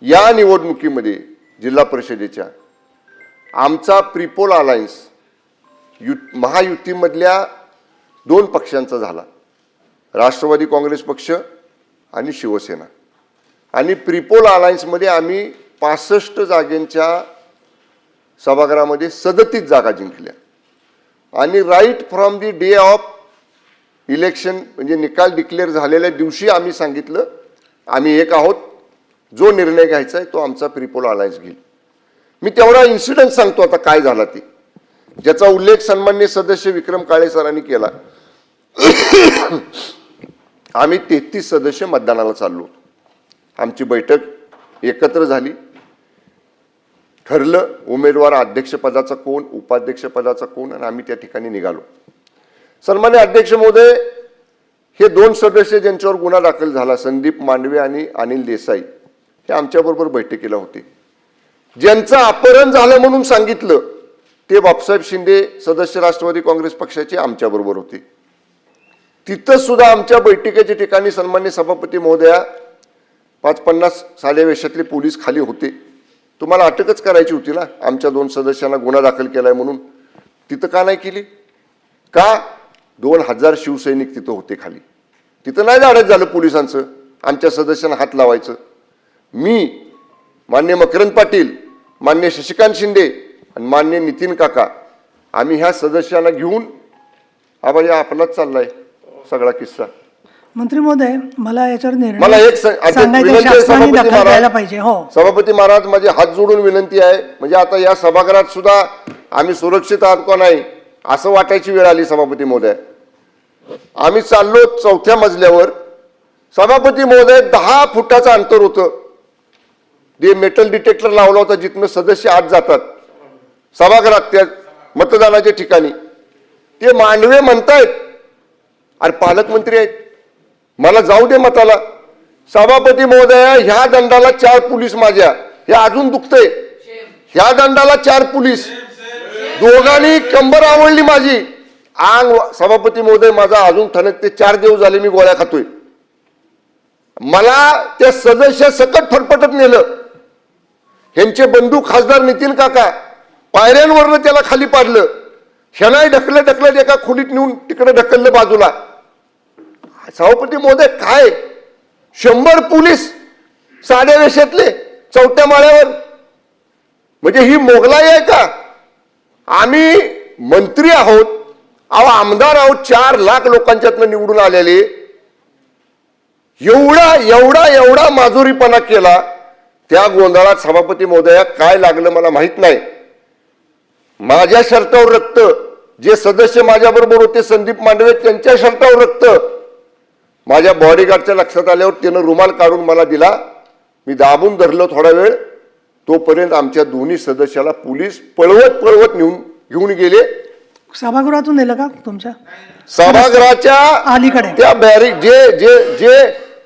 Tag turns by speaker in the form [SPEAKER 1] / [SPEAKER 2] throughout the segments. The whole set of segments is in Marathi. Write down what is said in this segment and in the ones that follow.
[SPEAKER 1] या निवडणुकीमध्ये जिल्हा परिषदेच्या आमचा प्रीपोल अलायन्स महायुतीमधल्या 2 पक्षांचा झाला, राष्ट्रवादी काँग्रेस पक्ष आणि शिवसेना। आणि प्रीपोल अलायन्समध्ये आम्ही 65 जागेंच्या सभागृहामध्ये 37 जागा जिंकल्या। आणि right from the day of election म्हणजे निकाल डिक्लेअर झालेल्या दिवशी आम्ही सांगितलं आम्ही एक आहोत, जो निर्णय घ्यायचा आहे तो आमचा प्रीपोल अलायन्स घेईल। मी तेवढा इन्सिडेंट सांगतो आता काय झाला ते, ज्याचा उल्लेख सन्माननीय सदस्य विक्रम काळे सरांनी केला। आम्ही 33 सदस्य मतदानाला चाललो, आमची बैठक एकत्र झाली, ठरलं उमेदवार अध्यक्षपदाचा कोण, उपाध्यक्षपदाचा कोण, आणि आम्ही त्या ठिकाणी निघालो। सन्मान्य अध्यक्ष महोदय, हे 2 सदस्य ज्यांच्यावर गुन्हा दाखल झाला, संदीप मांडवे आणि अनिल देसाई, हे आमच्याबरोबर बैठकीला होते। ज्यांचं अपहरण झालं म्हणून सांगितलं ते बापसाहेब शिंदे सदस्य राष्ट्रवादी काँग्रेस पक्षाचे आमच्याबरोबर होते। तिथं सुद्धा आमच्या बैठकीच्या ठिकाणी सन्मान्य सभापती महोदया 50 साध्या वेशातले पोलीस खाली होते। तुम्हाला अटकच करायची होती ना, आमच्या 2 सदस्यांना गुन्हा दाखल केलाय म्हणून। तिथं का नाही केली? का? 2000 शिवसैनिक तिथं होते खाली, तिथं नाही धाडस झालं पोलिसांचं आमच्या सदस्यांना हात लावायचं। मी, मान्य मकरंद पाटील, मान्य शशिकांत शिंदे आणि मान्य नितीन काका, आम्ही ह्या सदस्यांना घेऊन आपलाच चाललाय सगळा किस्सा।
[SPEAKER 2] मंत्री महोदय, मला याच्यावर
[SPEAKER 1] मला एक
[SPEAKER 2] पाहिजे। हो
[SPEAKER 1] सभापती महाराज, माझे हात जोडून विनंती आहे, म्हणजे आता या सभागृहात सुद्धा आम्ही सुरक्षित आहोत का नाही असं वाटायची वेळ आली। सभापती महोदय, आम्ही चाललो 4थ्या मजल्यावर, सभापती महोदय 10 फुटाचं अंतर होतं, ते मेटल डिटेक्टर लावला होता जिथनं सदस्य आत जातात सभागृहात त्या मतदानाच्या ठिकाणी। ते मांडवे म्हणतायत अरे पालकमंत्री आहेत, मला जाऊ दे मताला। सभापती महोदय, ह्या दंडाला 4 पोलीस माझ्या, हे अजून दुखतंय, ह्या दंडाला 4 पोलीस, दोघांनी कंबर आवडली माझी, अंग। सभापती महोदय, माझा अजून ठणकते, 4 दिवस झाले मी गोळ्या खातोय। मला त्या सदस्य सकट फटफटत नेलं, ह्यांचे बंधू खासदार नितीन काका पायऱ्यांवरनं त्याला खाली पाडलं, ह्यानाही ढकलत एका खोलीत नेऊन तिकडे ढकललं बाजूला। सभापती महोदय, काय 100 पोलीस साध्या वेशातले 4थ्या माळ्यावर, म्हणजे ही मोगलाई आहे का? आम्ही मंत्री आहोत, आमदार आहोत, 4 लाख लोकांच्यातनं निवडून आलेले, एवढा माजुरीपणा केला। त्या गोंधळात सभापती महोदया काय लागलं मला माहित नाही, माझ्या शर्टावर रक्त, जे सदस्य माझ्याबरोबर होते संदीप मांडवे त्यांच्या शर्टावर रक्त, माझ्या बॉडीगार्डच्या लक्षात आल्यावर त्यानं रुमाल काढून मला दिला, मी दाबून धरलो थोडा वेळ, तोपर्यंत आमच्या दोन्ही सदस्याला पोलीस पळवत घेऊन गेले।
[SPEAKER 2] सभागृहातून नेलं का तुमच्या?
[SPEAKER 1] सभागृहाच्या
[SPEAKER 2] अलीकडे
[SPEAKER 1] त्या बॅरिक जे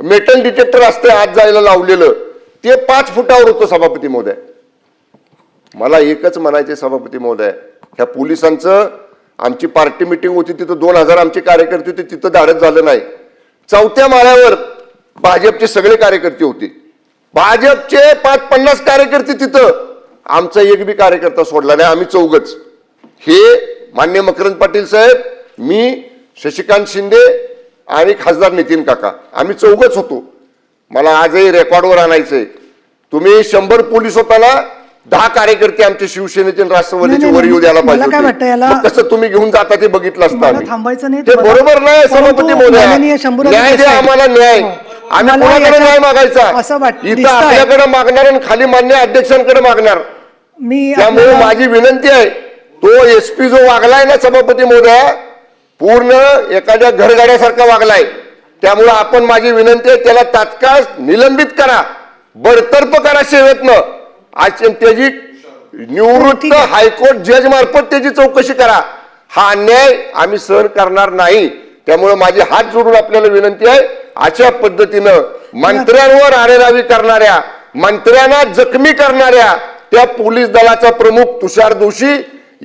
[SPEAKER 1] मेटल डिटेक्टर असते आत जायला लावलेलं ते 5 फुटावर होतं। सभापती महोदय, मला एकच म्हणायचे सभापती महोदय, ह्या पोलिसांचं, आमची पार्टी मिटिंग होती तिथं 2000 आमचे कार्यकर्ते होते, तिथं धाडस झालं नाही। 4थ्या माळ्यावर भाजपचे सगळे कार्यकर्ते होते, भाजपचे 50 कार्यकर्ते तिथं, आमचा एक बी कार्यकर्ता सोडला नाही, आम्ही 4घच, हे मान्य मकरंद पाटील साहेब, मी, शशिकांत शिंदे आणि खासदार नितीन काका, आम्ही 4घच होतो। मला आजही रेकॉर्डवर आणायचंय, तुम्ही 100 पोलीस होताना 10 कार्यकर्ते आमचे शिवसेनेचे राष्ट्रवादीचे वर येऊ द्यायला पाहिजे, कसं तुम्ही घेऊन जाता ते बघितलं असतं।
[SPEAKER 2] थांबायचं नाही,
[SPEAKER 1] ते बरोबर नाही सभापती महोदय, न्याय द्या आम्हाला, न्याय। आम्ही कोणाकडे नाही मागायचा, इथं आपल्याकडे मागणार आणि खाली मान्य अध्यक्षांकडे मागणार। त्यामुळे माझी विनंती आहे, तो SP जो वागलाय ना सभापती महोदय, पूर्ण एखाद्या घरगाड्यासारखा वागलाय, त्यामुळे आपण, माझी विनंती आहे, त्याला तात्काळ निलंबित करा, बडतर्फ करा सेवेतनं, आज त्याची निवृत्त हायकोर्ट जज मार्फत त्याची चौकशी करा। हा अन्याय आम्ही सहन करणार नाही। त्यामुळे माझे हात जोडून आपल्याला विनंती आहे, अशा पद्धतीनं मंत्र्यांवर आरेरावी करणाऱ्या, मंत्र्यांना जखमी करणाऱ्या त्या पोलीस दलाचा प्रमुख तुषार दोशी,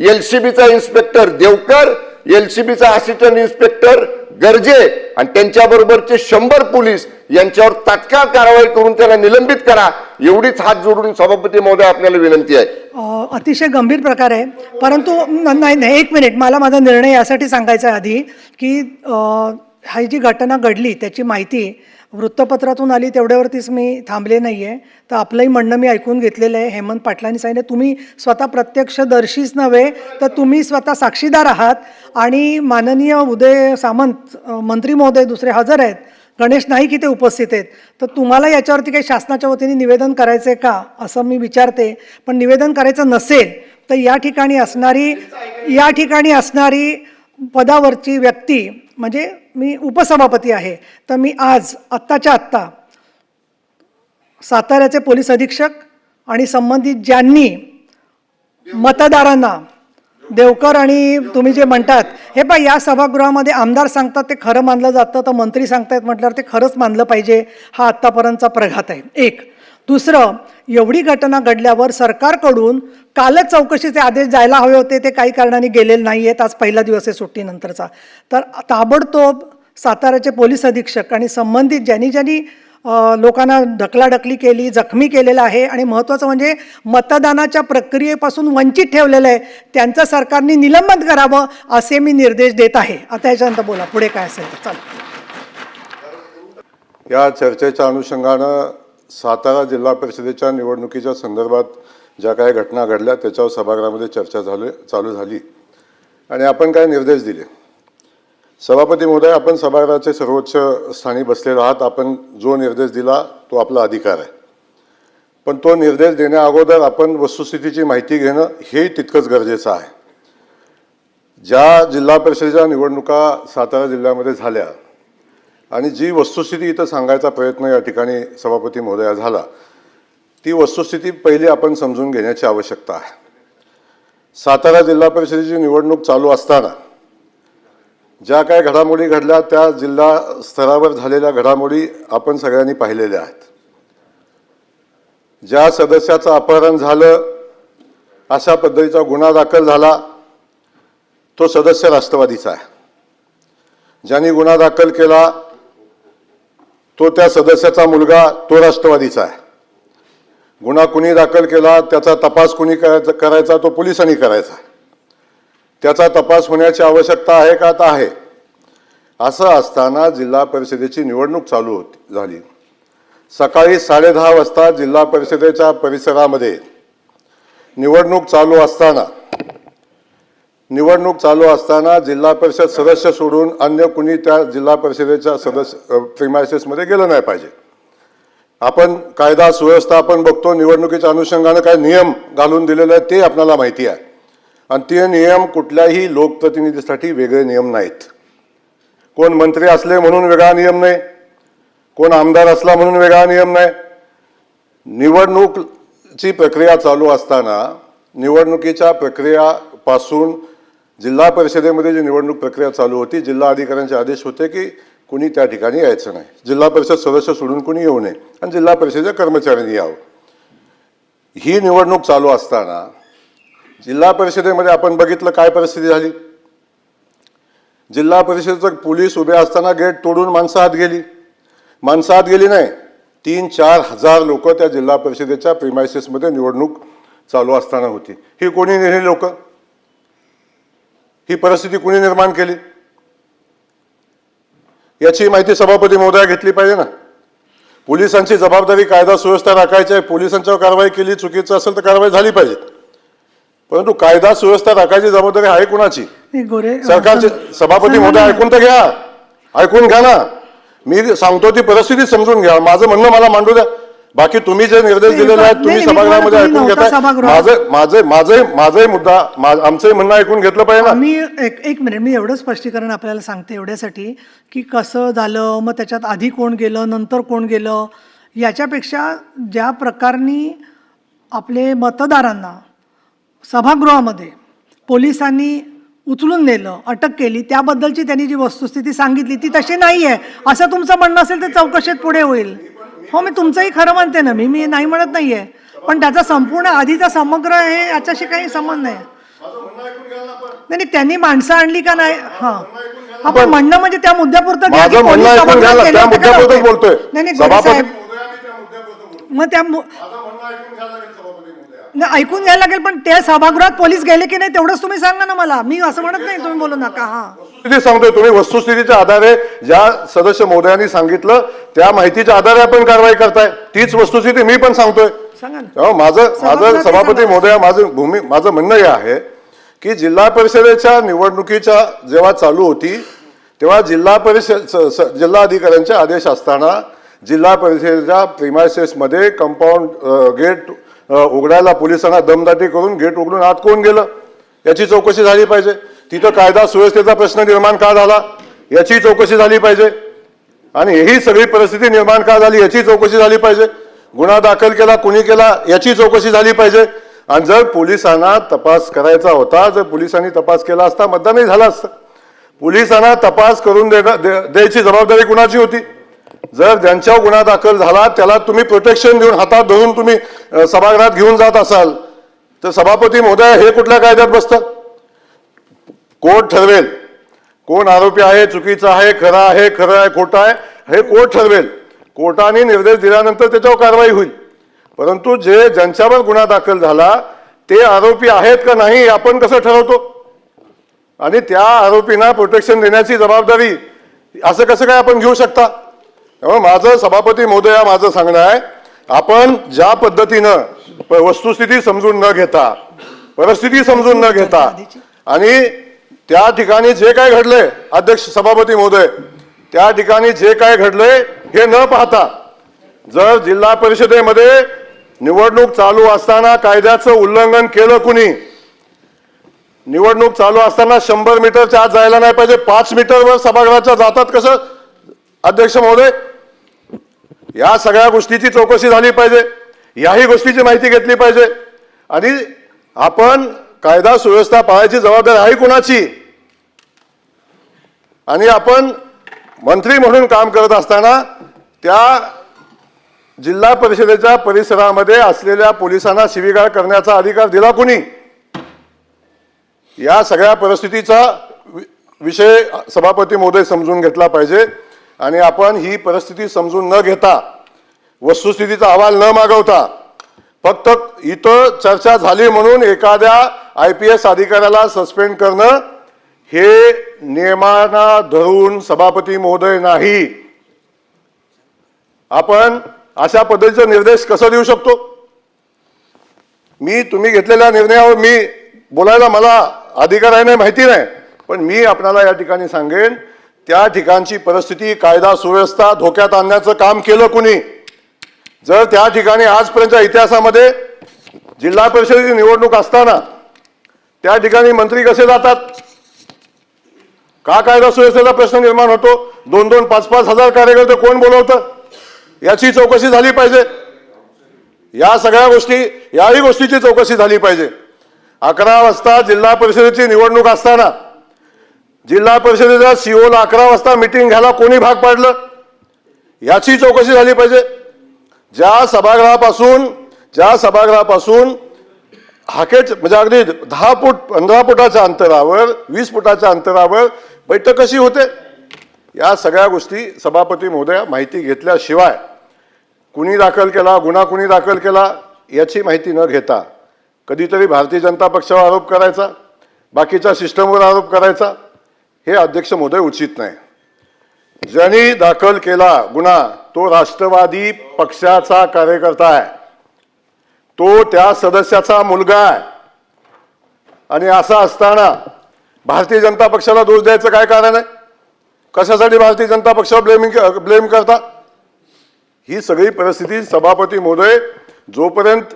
[SPEAKER 1] LCBचा इन्स्पेक्टर देवकर, LCBचा असिस्टंट इन्स्पेक्टर गरजे आणि त्यांच्याबरोबरचे 100 पोलीस यांच्यावर तात्काळ कारवाई करून त्याला निलंबित करा, एवढीच हात जोडून सभापती महोदय आपल्याला विनंती आहे.
[SPEAKER 2] अतिशय गंभीर प्रकार आहे, परंतु नाही, एक मिनिट, मला माझा निर्णय यासाठी सांगायचा आहे आधी की ही जी घटना घडली त्याची माहिती वृत्तपत्रातून आली तेवढ्यावरतीच मी थांबले नाही आहे. तर आपलंही म्हणणं मी ऐकून घेतलेलं आहे. हेमंत पाटलांनी सांगितलं, तुम्ही स्वतः प्रत्यक्षदर्शीच नव्हे तर तुम्ही स्वतः साक्षीदार आहात आणि माननीय उदय सामंत मंत्री महोदय दुसरे हजर आहेत, गणेश नाईक इथे उपस्थित आहेत. तर तुम्हाला याच्यावरती काही शासनाच्या वतीने निवेदन करायचं आहे का असं मी विचारते. पण निवेदन करायचं नसेल तर या ठिकाणी असणारी पदावरची व्यक्ती म्हणजे मी उपसभापती आहे, तर मी आज आत्ताच्या आत्ता साताऱ्याचे पोलीस अधीक्षक आणि संबंधित ज्यांनी मतदारांना देवकर आणि तुम्ही जे म्हणतात हे पहा, या सभागृहामध्ये आमदार सांगतात ते खरं मानलं जातं, तर मंत्री सांगतायत म्हटल्यावर ते खरंच मानलं पाहिजे. हा आत्तापर्यंतचा प्रघात आहे. एक. दुसरं, एवढी घटना घडल्यावर सरकारकडून कालच चौकशीचे आदेश जायला हवे होते, ते काही कारणाने गेलेले नाही आहेत. आज पहिला दिवस आहे सुट्टीनंतरचा. तर ताबडतोब साताऱ्याचे पोलीस अधीक्षक आणि संबंधित ज्यांनी लोकांना ढकलाढकली केली, जखमी केलेलं आहे आणि महत्त्वाचं म्हणजे मतदानाच्या प्रक्रियेपासून वंचित ठेवलेलं आहे, त्यांचं सरकारने निलंबन करावं असे मी निर्देश देत आहे. आता याच्यानंतर बोला पुढे काय असेल तर. चला.
[SPEAKER 3] या चर्चेच्या अनुषंगानं सातारा जिल्हा परिषदेच्या निवडणुकीच्या संदर्भात ज्या काही घटना घडल्या त्याच्यावर सभागृहामध्ये चर्चा चालू झाली आणि आपण काय निर्देश दिले. सभापती महोदय, आपण सभागृहाचे सर्वोच्च स्थानी बसलेलो आहात. आपण जो निर्देश दिला तो आपला अधिकार आहे, पण तो निर्देश देण्या अगोदर आपण वस्तुस्थितीची माहिती घेणं हे तितकंच गरजेचं आहे. ज्या जिल्हा परिषदेच्या निवडणुका सातारा जिल्ह्यामध्ये झाल्या आणि जी वस्तुस्थिती इथं सांगायचा प्रयत्न या ठिकाणी सभापती महोदया झाला, ती वस्तुस्थिती पहिली आपण समजून घेण्याची आवश्यकता आहे. सातारा जिल्हा परिषदेची निवडणूक चालू असताना ज्या काही घडामोडी घडल्या त्या जिल्हा स्तरावर झालेल्या घडामोडी आपण सगळ्यांनी पाहिलेल्या आहेत. ज्या सदस्याचं अपहरण झालं, अशा पद्धतीचा गुन्हा दाखल झाला, तो सदस्य राष्ट्रवादीचा आहे. ज्यांनी गुन्हा दाखल केला तो त्या सदस्याचा मुलगा, तो राष्ट्रवादीचा आहे. गुन्हा कुणी दाखल केला त्याचा तपास कुणी करायचा, तो पोलिसांनी करायचा. त्याचा तपास होण्याची आवश्यकता आहे का? आता आहे. असं असताना जिल्हा परिषदेची निवडणूक झाली. सकाळी 10:30 वाजता जिल्हा परिषदेच्या परिसरामध्ये निवडणूक चालू असताना जिल्हा परिषद सदस्य सोडून अन्य कुणी त्या जिल्हा परिषदेच्या प्रिमायसेसमध्ये गेलं नाही पाहिजे. आपण कायदा सुव्यवस्था आपण बघतो, निवडणुकीच्या अनुषंगानं काय नियम घालून दिलेले आहेत ते आपल्याला माहिती आहे. आणि ते नियम कुठल्याही लोकप्रतिनिधीसाठी वेगळे नियम नाहीत. कोण मंत्री असले म्हणून वेगळा नियम नाही, कोण आमदार असला म्हणून वेगळा नियम नाही. निवडणुकीची प्रक्रिया चालू असताना निवडणुकीच्या प्रक्रियापासून जिल्हा परिषदेमध्ये जी निवडणूक प्रक्रिया चालू होती, जिल्हा अधिकाऱ्यांचे आदेश होते की कुणी त्या ठिकाणी यायचं नाही, जिल्हा परिषद सदस्य सोडून कुणी येऊ नये आणि जिल्हा परिषदेच्या कर्मचाऱ्यांनी यावं. ही निवडणूक चालू असताना जिल्हा परिषदेमध्ये आपण बघितलं काय परिस्थिती झाली. जिल्हा परिषदेचं पोलीस उभे असताना गेट तोडून माणसं आत गेली नाही. 3-4 हजार लोक त्या जिल्हा परिषदेच्या प्रिमायसेसमध्ये निवडणूक चालू असताना होती. ही कोणी नेली लोक? ही परिस्थिती कोणी निर्माण केली? याची माहिती सभापती महोदया घेतली पाहिजे ना. पोलिसांची जबाबदारी कायदा सुव्यवस्था राखायची आहे. पोलिसांच्यावर कारवाई केली, चुकीचं असेल तर कारवाई झाली पाहिजे. परंतु कायदा सुव्यवस्था राखायची जबाबदारी आहे कुणाची? सरकारचे. सभापती महोदय ऐकून तर घ्या, ऐकून घ्या ना. मी सांगतो ती परिस्थिती समजून घ्या. माझं म्हणणं मला मांडू द्या. बाकी तुम्ही जे निर्देश दिलेले आहेत तुम्ही सभागृहामध्ये ऐकून घेताय. माझे मुद्दा आमचंही म्हणणं ऐकून घेतलं पाहिजे ना.
[SPEAKER 2] मी एक मिनिट, मी एवढं स्पष्टीकरण आपल्याला सांगते एवढ्यासाठी की कसं झालं, मग त्याच्यात आधी कोण गेलं नंतर कोण गेलं, याच्यापेक्षा ज्या प्रकाराने आपले मतदारांना सभागृहामध्ये पोलिसांनी उचलून नेलं, अटक केली, त्याबद्दलची त्यांनी जी वस्तुस्थिती सांगितली ती तशी नाही आहे असं तुमचं म्हणणं असेल तर चौकशीत पुढे होईल. हो, मी तुमचंही खरं म्हणते ना, मी नाही म्हणत नाही आहे, पण त्याचा संपूर्ण आधीचा समग्र हे याच्याशी काही संबंध नाही. नाही त्यांनी माणसं आणली का नाही. हां आपण म्हणणं म्हणजे त्या मुद्द्यापुरतं घ्या की
[SPEAKER 3] माझं म्हणणं
[SPEAKER 2] पोलीस
[SPEAKER 3] ऐकून
[SPEAKER 2] सभागृहात
[SPEAKER 3] घ्या ना,
[SPEAKER 2] गेले
[SPEAKER 3] त्या
[SPEAKER 2] होते का
[SPEAKER 3] मुद्द्यापुरतच
[SPEAKER 2] नव्हते?
[SPEAKER 3] बोलतोय.
[SPEAKER 2] नाही नाही, गोरे
[SPEAKER 3] सभापती
[SPEAKER 2] साहेब, मग त्या नाही, ऐकून घ्यायला लागेल, पण त्या सभागृहात पोलीस गेले की नाही तेवढंच तुम्ही सांगा ना मला. मी असं म्हणत नाही, तुम्ही बोलू नका. हा,
[SPEAKER 3] वस्तुस्थिती सांगतोय. तुम्ही वस्तुस्थितीच्या आधारे ज्या सदस्य महोदयांनी सांगितलं त्या माहितीच्या आधारे आपण कारवाई करताय. तीच वस्तुस्थिती मी पण सांगतोय.
[SPEAKER 2] सांगा ना.
[SPEAKER 3] तेव्हा माझं
[SPEAKER 2] सभागृहात
[SPEAKER 3] सभापती
[SPEAKER 2] सांगा.
[SPEAKER 3] महोदया माझं म्हणणं हे आहे की जिल्हा परिषदेच्या निवडणुकीच्या जेव्हा चालू होती तेव्हा जिल्हा अधिकाऱ्यांचे आदेश असताना जिल्हा परिषदेच्या प्रिमायसेसमध्ये कंपाऊंड गेट उघडायला पोलिसांना दमदाटी करून गेट उघडून आत कोण गेलं याची चौकशी झाली पाहिजे. तिथं कायदा सुव्यवस्थेचा प्रश्न निर्माण का झाला याची चौकशी झाली पाहिजे. आणि ही सगळी परिस्थिती निर्माण का झाली याची चौकशी झाली पाहिजे. गुन्हा दाखल केला कोणी केला याची चौकशी झाली पाहिजे. आणि जर पोलिसांना तपास करायचा होता, जर पोलिसांनी तपास केला असता मतदानही झालं असतं. पोलिसांना तपास करून द्यायची जबाबदारी कुणाची होती? जर ज्यांच्यावर गुन्हा दाखल झाला त्याला तुम्ही प्रोटेक्शन देऊन हातात धरून तुम्ही सभागृहात घेऊन जात असाल तर सभापती महोदय हे कुठल्या कायद्यात बसतं? कोर्ट ठरवेल कोण आरोपी आहे, चुकीचा आहे, खरं आहे, खोटं आहे, हे कोर्ट ठरवेल. कोर्टाने निर्देश दिल्यानंतर त्याच्यावर कारवाई होईल. परंतु ज्यांच्यावर गुन्हा दाखल झाला ते आरोपी आहेत का नाही आपण कसं ठरवतो? आणि त्या आरोपींना प्रोटेक्शन देण्याची जबाबदारी असं कसं काय आपण घेऊ शकता? त्यामुळे माझं सभापती महोदया माझं सांगणं आहे, आपण ज्या पद्धतीनं वस्तुस्थिती समजून न घेता, परिस्थिती समजून न घेता आणि त्या ठिकाणी जे काय घडलंय, अध्यक्ष सभापती महोदय, त्या ठिकाणी जे काय घडलंय हे न पाहता जर जिल्हा परिषदेमध्ये निवडणूक चालू असताना कायद्याचं उल्लंघन केलं कुणी, निवडणूक चालू असताना 100 मीटरच्या आत जायला नाही पाहिजे, 5 मीटरवर सभागृहाच्या जातात कसं अध्यक्ष महोदय? या सगळ्या गोष्टीची चौकशी झाली पाहिजे. याही गोष्टीची माहिती घेतली पाहिजे. आणि आपण कायदा सुव्यवस्था पाळायची जबाबदारी आहे कुणाची? आणि आपण मंत्री म्हणून काम करत असताना त्या जिल्हा परिषदेच्या परिसरामध्ये असलेल्या पोलिसांना शिवीगाळ करण्याचा अधिकार दिला कुणी? या सगळ्या परिस्थितीचा विषय सभापती महोदय समजून घेतला पाहिजे. आणि आपण ही परिस्थिती समजून न घेता, वस्तुस्थितीचा अहवाल न मागवता, फक्त इथं चर्चा झाली म्हणून एखाद्या IPS अधिकाऱ्याला सस्पेंड करणं हे नियमांना धरून सभापती महोदय नाही. आपण अशा पद्धतीचा निर्देश कसा देऊ शकतो? तुम्ही घेतलेल्या निर्णयावर मी बोलायला मला अधिकार आहे नाही माहिती नाही, पण मी आपल्याला या ठिकाणी सांगेन त्या ठिकाणची परिस्थिती, कायदा सुव्यवस्था धोक्यात आणण्याचं काम केलं कुणी? जर त्या ठिकाणी आजपर्यंतच्या इतिहासामध्ये जिल्हा परिषदेची निवडणूक असताना त्या ठिकाणी मंत्री कसे जातात? का कायदा सुव्यवस्थेचा प्रश्न निर्माण होतो? 2-2, 5-5 हजार कार्यकर्ते कोण बोलवतं याची चौकशी झाली पाहिजे. या सगळ्या गोष्टी, याही गोष्टीची चौकशी झाली पाहिजे. 11 वाजता जिल्हा परिषदेची निवडणूक असताना जिल्हा परिषदेच्या COला 11 वाजता मिटिंग घ्यायला कोणी भाग पाडलं याची चौकशी झाली पाहिजे. ज्या सभागृहापासून हाकेच म्हणजे अगदी 10 फूट 15 फुटाच्या अंतरावर 20 फुटाच्या अंतरावर बैठक कशी होते या सगळ्या गोष्टी सभापती महोदया माहिती घेतल्याशिवाय कुणी दाखल केला, गुन्हा कुणी दाखल केला याची माहिती न घेता कधीतरी भारतीय जनता पक्षावर आरोप करायचा, बाकीच्या सिस्टमवर आरोप करायचा, हे अध्यक्ष महोदय उचित नाही. ज्यांनी दाखल केला गुन्हा तो राष्ट्रवादी पक्षाचा कार्यकर्ता आहे, तो त्या सदस्याचा मुलगा आहे. आणि असं असताना भारतीय जनता पक्षाला दोष द्यायचं काय कारण आहे? कशासाठी भारतीय जनता पक्षावर ब्लेम करता? ही सगळी परिस्थिती सभापती महोदय जोपर्यंत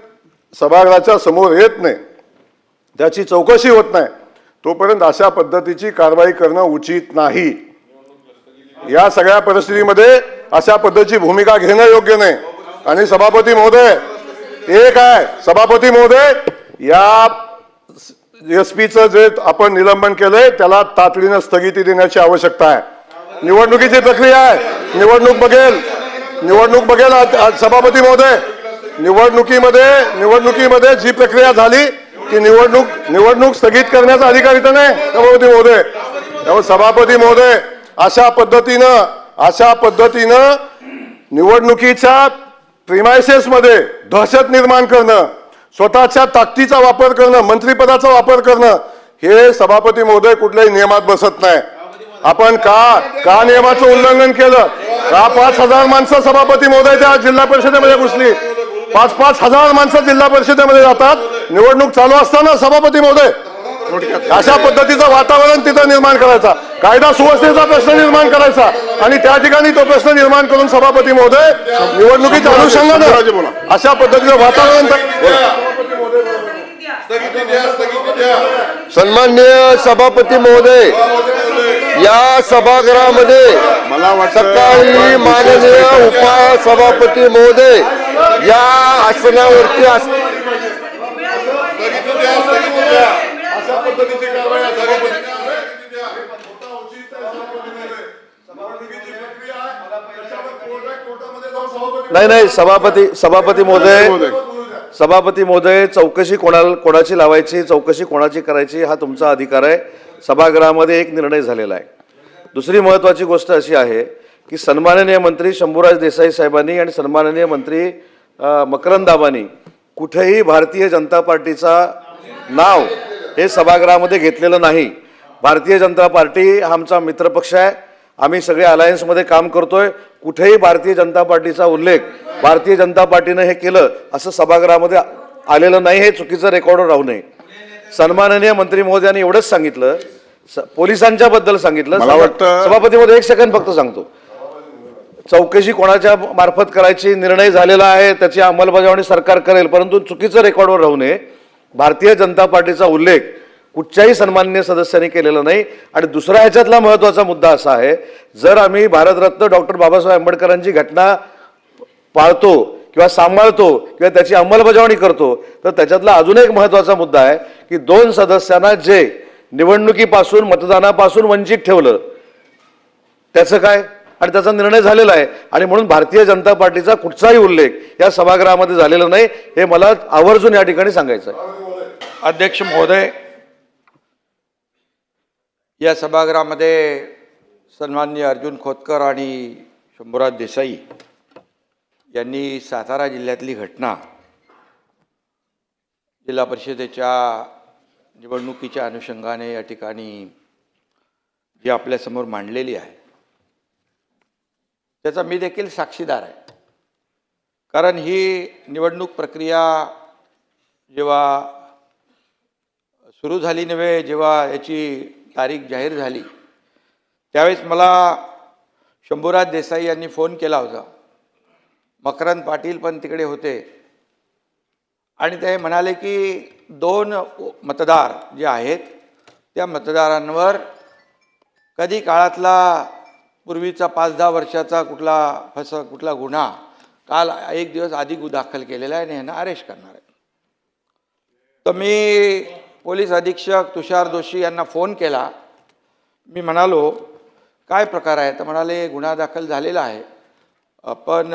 [SPEAKER 3] सभागृहाच्या समोर येत नाही, त्याची चौकशी होत नाही, तोपर्यंत अशा पद्धतीची कारवाई करणं उचित नाही. या सगळ्या परिस्थितीमध्ये अशा पद्धतीची भूमिका घेणं योग्य नाही. आणि सभापती महोदय एक आहे, सभापती महोदय या SP-चं जे आपण निलंबन केलंय त्याला तातडीनं स्थगिती देण्याची आवश्यकता आहे. निवडणुकीची प्रक्रिया आहे, निवडणूक बघेल सभापती महोदय. निवडणुकीमध्ये जी प्रक्रिया झाली ती निवडणूक स्थगित करण्याचा अधिकार इथं नाही सभापती महोदय. त्यामुळे सभापती महोदय अशा पद्धतीनं निवडणुकीच्या प्रिमायसेस मध्ये दहशत निर्माण करणं, स्वतःच्या ताकदीचा वापर करणं, मंत्रिपदाचा वापर करणं, हे सभापती महोदय कुठल्याही नियमात बसत नाही. आपण का नियमाचं उल्लंघन केलं? का 5,000 माणसं सभापती महोदयच्या जिल्हा परिषदेमध्ये घुसली? 5,000 माणसं जिल्हा परिषदेमध्ये जातात निवडणूक चालू असताना सभापती महोदय. अशा पद्धतीचं वातावरण तिथं निर्माण करायचा, कायदा सुव्यवस्थेचा प्रश्न निर्माण करायचा आणि त्या ठिकाणी तो प्रश्न निर्माण करून सभापती महोदय निवडणुकीच्या अनुषंगानं अशा पद्धतीचं वातावरण
[SPEAKER 1] सन्माननीय सभापती महोदय, या सभागृहामध्ये सकाळी माननीय उपसभापती महोदय या आसनावरती
[SPEAKER 4] नाही सभापती महोदय चौकशी कोणाची लावायची, चौकशी कोणाची करायची हा तुमचा अधिकार आहे. सभागृहामध्ये एक निर्णय झालेला आहे. दुसरी महत्त्वाची गोष्ट अशी आहे की सन्माननीय मंत्री शंभूराज देसाई साहेबांनी आणि सन्माननीय मंत्री मकरंद दाबांनी कुठेही भारतीय जनता पार्टीचा नाव हे सभागृहामध्ये घेतलेलं नाही. भारतीय जनता पार्टी हा आमचा मित्रपक्ष आहे, आम्ही सगळे अलायन्समध्ये काम करतोय. कुठेही भारतीय जनता पार्टीचा उल्लेख भारतीय जनता पार्टीनं हे केलं असं सभागृहामध्ये आलेलं नाही. हे चुकीचं रेकॉर्डवर राहू नये. सन्माननीय मंत्री महोदयांनी एवढंच सांगितलं, पोलिसांच्या बद्दल सांगितलं.
[SPEAKER 3] मला वाटतं
[SPEAKER 4] सभापती महोदय एक सेकंड फक्त सांगतो. चौकशी कोणाच्या मार्फत करायची निर्णय झालेला आहे, त्याची अंमलबजावणी सरकार करेल, परंतु चुकीचं रेकॉर्डवर राहू नये. भारतीय जनता पार्टीचा उल्लेख कुठच्याही सन्माननीय सदस्यांनी केलेला नाही. आणि दुसरा ह्याच्यातला महत्त्वाचा मुद्दा असा आहे, जर आम्ही भारतरत्न डॉक्टर बाबासाहेब आंबेडकरांची घटना पाळतो किंवा सांभाळतो किंवा त्याची अंमलबजावणी करतो, तर त्याच्यातला अजून एक महत्त्वाचा मुद्दा आहे की 2 सदस्यांना जे निवडणुकीपासून मतदानापासून वंचित ठेवलं त्याचं काय, आणि त्याचा निर्णय झालेला आहे. आणि म्हणून भारतीय जनता पार्टीचा कुठचाही उल्लेख या सभागृहामध्ये झालेला नाही, हे मला आवर्जून या ठिकाणी सांगायचं आहे.
[SPEAKER 5] अध्यक्ष महोदय, या सभागृहामध्ये सन्माननीय अर्जुन खोतकर आणि शंभूराज देसाई यांनी सातारा जिल्ह्यातली घटना जिल्हा परिषदेच्या निवडणुकीच्या अनुषंगाने या ठिकाणी जी आपल्यासमोर मांडलेली आहे त्याचा मी देखील साक्षीदार आहे. कारण ही निवडणूक प्रक्रिया जेव्हा सुरू झाली नव्हे, जेव्हा याची तारीख जाहीर झाली त्यावेळेस मला शंभूराज देसाई यांनी फोन केला होता. मकरंद पाटील पण तिकडे होते आणि ते म्हणाले की 2 मतदार जे आहेत त्या मतदारांवर कधी काळातला पूर्वीचा 5-10 वर्षाचा कुठला गुन्हा काल 1 दिवस आधी दाखल केलेला आहे आणि यांना अरेस्ट करणार आहे. तर मी पोलीस अधीक्षक तुषार जोशी यांना फोन केला. मी म्हणालो काय प्रकार आहे? तर म्हणाले गुन्हा दाखल झालेला आहे, पण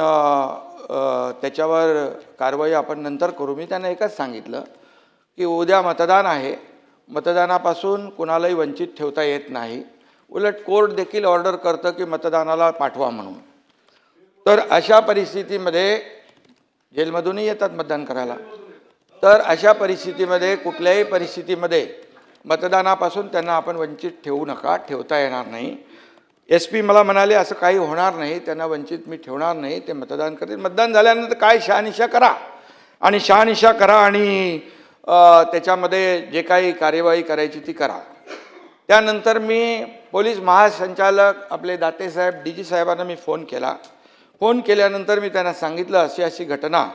[SPEAKER 5] त्याच्यावर कारवाई आपण नंतर करू. मी त्यांना एकच सांगितलं की उद्या मतदान आहे, मतदानापासून कुणालाही वंचित ठेवता येत नाही. उलट कोर्ट देखील ऑर्डर करतं की मतदानाला पाठवा म्हणून. तर अशा परिस्थितीमध्ये जेलमधूनही येतात मतदान करायला, तर अशा परिस्थितीमध्ये कुठल्याही परिस्थितीमध्ये मतदानापासून त्यांना आपण वंचित ठेवू नका, ठेवता येणार नाही. SP मला म्हणाले असं काही होणार नाही, त्यांना वंचित मी ठेवणार नाही, ते मतदान करतील. मतदान झाल्यानंतर काय शहानिशा करा आणि त्याच्यामध्ये जे काही कार्यवाही करायची ती करा. त्यानंतर मी पोलीस महासंचालक आपले दाते साहेब DG साहेबांना मी फोन केला. फोन केल्यानंतर मी त्यांना सांगितलं अशी अशी घटना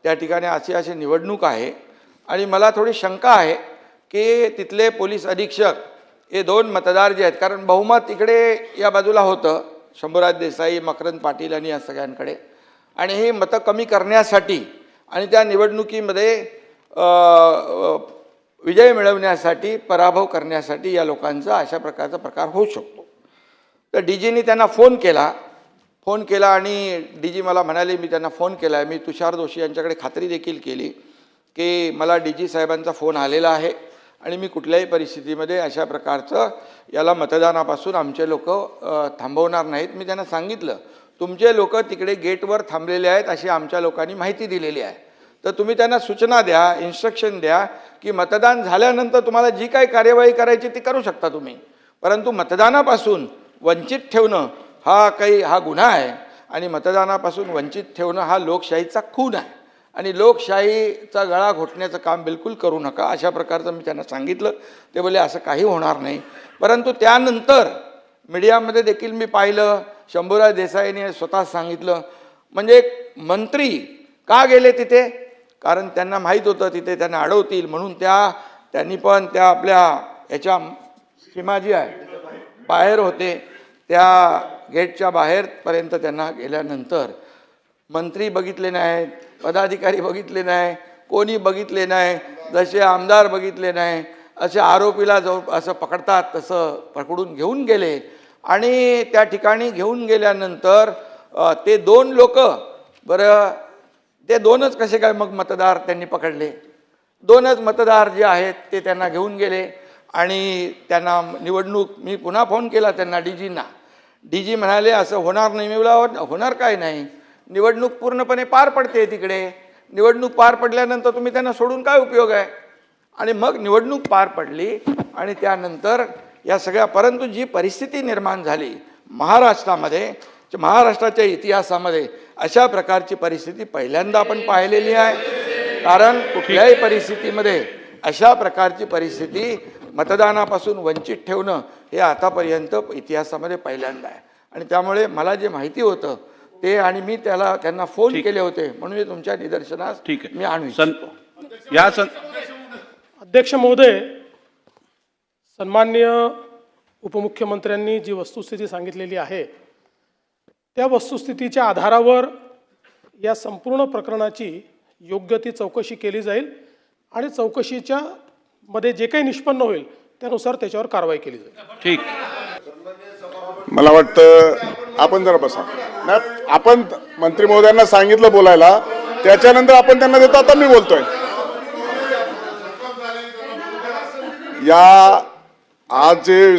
[SPEAKER 5] त्या ठिकाणी, अशी निवडणूक आहे आणि मला थोडी शंका आहे की तिथले पोलीस अधीक्षक हे 2 मतदार जे आहेत, कारण बहुमत इकडे या बाजूला होतं शंभूराज देसाई, मकरंद पाटील आणि या सगळ्यांकडे, आणि ही मतं कमी करण्यासाठी आणि त्या निवडणुकीमध्ये विजय मिळवण्यासाठी, पराभव करण्यासाठी या लोकांचा अशा प्रकारचा प्रकार होऊ शकतो. तर DGनी त्यांना फोन केला आणि DG मला म्हणाले, मी त्यांना फोन केला आहे, मी तुषार जोशी यांच्याकडे खात्री देखील केली की मला DG साहेबांचा फोन आलेला आहे आणि मी कुठल्याही परिस्थितीमध्ये अशा प्रकारचं याला मतदानापासून आमचे लोक थांबवणार नाहीत. मी त्यांना सांगितलं, तुमचे लोक तिकडे गेटवर थांबलेले आहेत अशी आमच्या लोकांनी माहिती दिलेली आहे. तर तुम्ही त्यांना सूचना द्या, इन्स्ट्रक्शन द्या की मतदान झाल्यानंतर तुम्हाला जी काही कार्यवाही करायची ती करू शकता तुम्ही, परंतु मतदानापासून वंचित ठेवणं हा गुन्हा आहे आणि मतदानापासून वंचित ठेवणं हा लोकशाहीचा खून आहे आणि लोकशाहीचा गळा घोटण्याचं काम बिलकुल करू नका, अशा प्रकारचं मी त्यांना सांगितलं. ते बोलले असं काही होणार नाही. परंतु त्यानंतर मीडियामध्ये देखील मी पाहिलं, शंभूराज देसाईंनी स्वतः सांगितलं, म्हणजे मंत्री का गेले तिथे, कारण त्यांना माहीत होतं तिथे त्यांना अडवतील म्हणून त्यांनी पण त्या आपल्या याच्या सीमा जी आहे बाहेर होते, त्या गेटच्या बाहेरपर्यंत त्यांना गेल्यानंतर मंत्री बघितले नाहीत, पदाधिकारी बघितले नाही, कोणी बघितले नाही, जसे आमदार बघितले नाही, असे आरोपीला जो असं पकडतात तसं पकडून घेऊन गेले. आणि त्या ठिकाणी घेऊन गेल्यानंतर ते 2 लोक, बरं ते 2च कसे काय मग मतदार त्यांनी पकडले, 2च मतदार जे आहेत ते त्यांना घेऊन गेले आणि त्यांना निवडणूक, मी पुन्हा फोन केला त्यांना DGंना, DG म्हणाले असं होणार नाही. मी बोला होणार काय नाही, निवडणूक पूर्णपणे पार पडते तिकडे, निवडणूक पार पडल्यानंतर तुम्ही त्यांना सोडून काय उपयोग आहे. आणि मग निवडणूक पार पडली आणि त्यानंतर या सगळ्या, परंतु जी परिस्थिती निर्माण झाली महाराष्ट्रामध्ये, महाराष्ट्राच्या इतिहासामध्ये अशा प्रकारची परिस्थिती पहिल्यांदा आपण पाहिलेली आहे. कारण कुठल्याही परिस्थितीमध्ये अशा प्रकारची परिस्थिती मतदानापासून वंचित ठेवणं हे आतापर्यंत इतिहासामध्ये पहिल्यांदा आहे. आणि त्यामुळे मला जे माहिती होतं ते, आणि मी त्यांना फोन केले होते म्हणून मी तुमच्या निदर्शनास मी आणू.
[SPEAKER 6] अध्यक्ष महोदय, सन्माननीय उपमुख्यमंत्र्यांनी जी वस्तुस्थिती सांगितलेली आहे त्या वस्तुस्थितीच्या आधारावर या संपूर्ण प्रकरणाची योग्य ती चौकशी केली जाईल आणि चौकशीच्या मध्ये जे काही निष्पन्न होईल त्यानुसार त्याच्यावर कारवाई केली जाईल.
[SPEAKER 7] ठीक.
[SPEAKER 3] मला वाटतं आपण जरा बसा. नाही, आपण मंत्री महोदयांना सांगितलं बोलायला, त्याच्यानंतर आपण त्यांना देतो. आता मी बोलतोय. या आज जे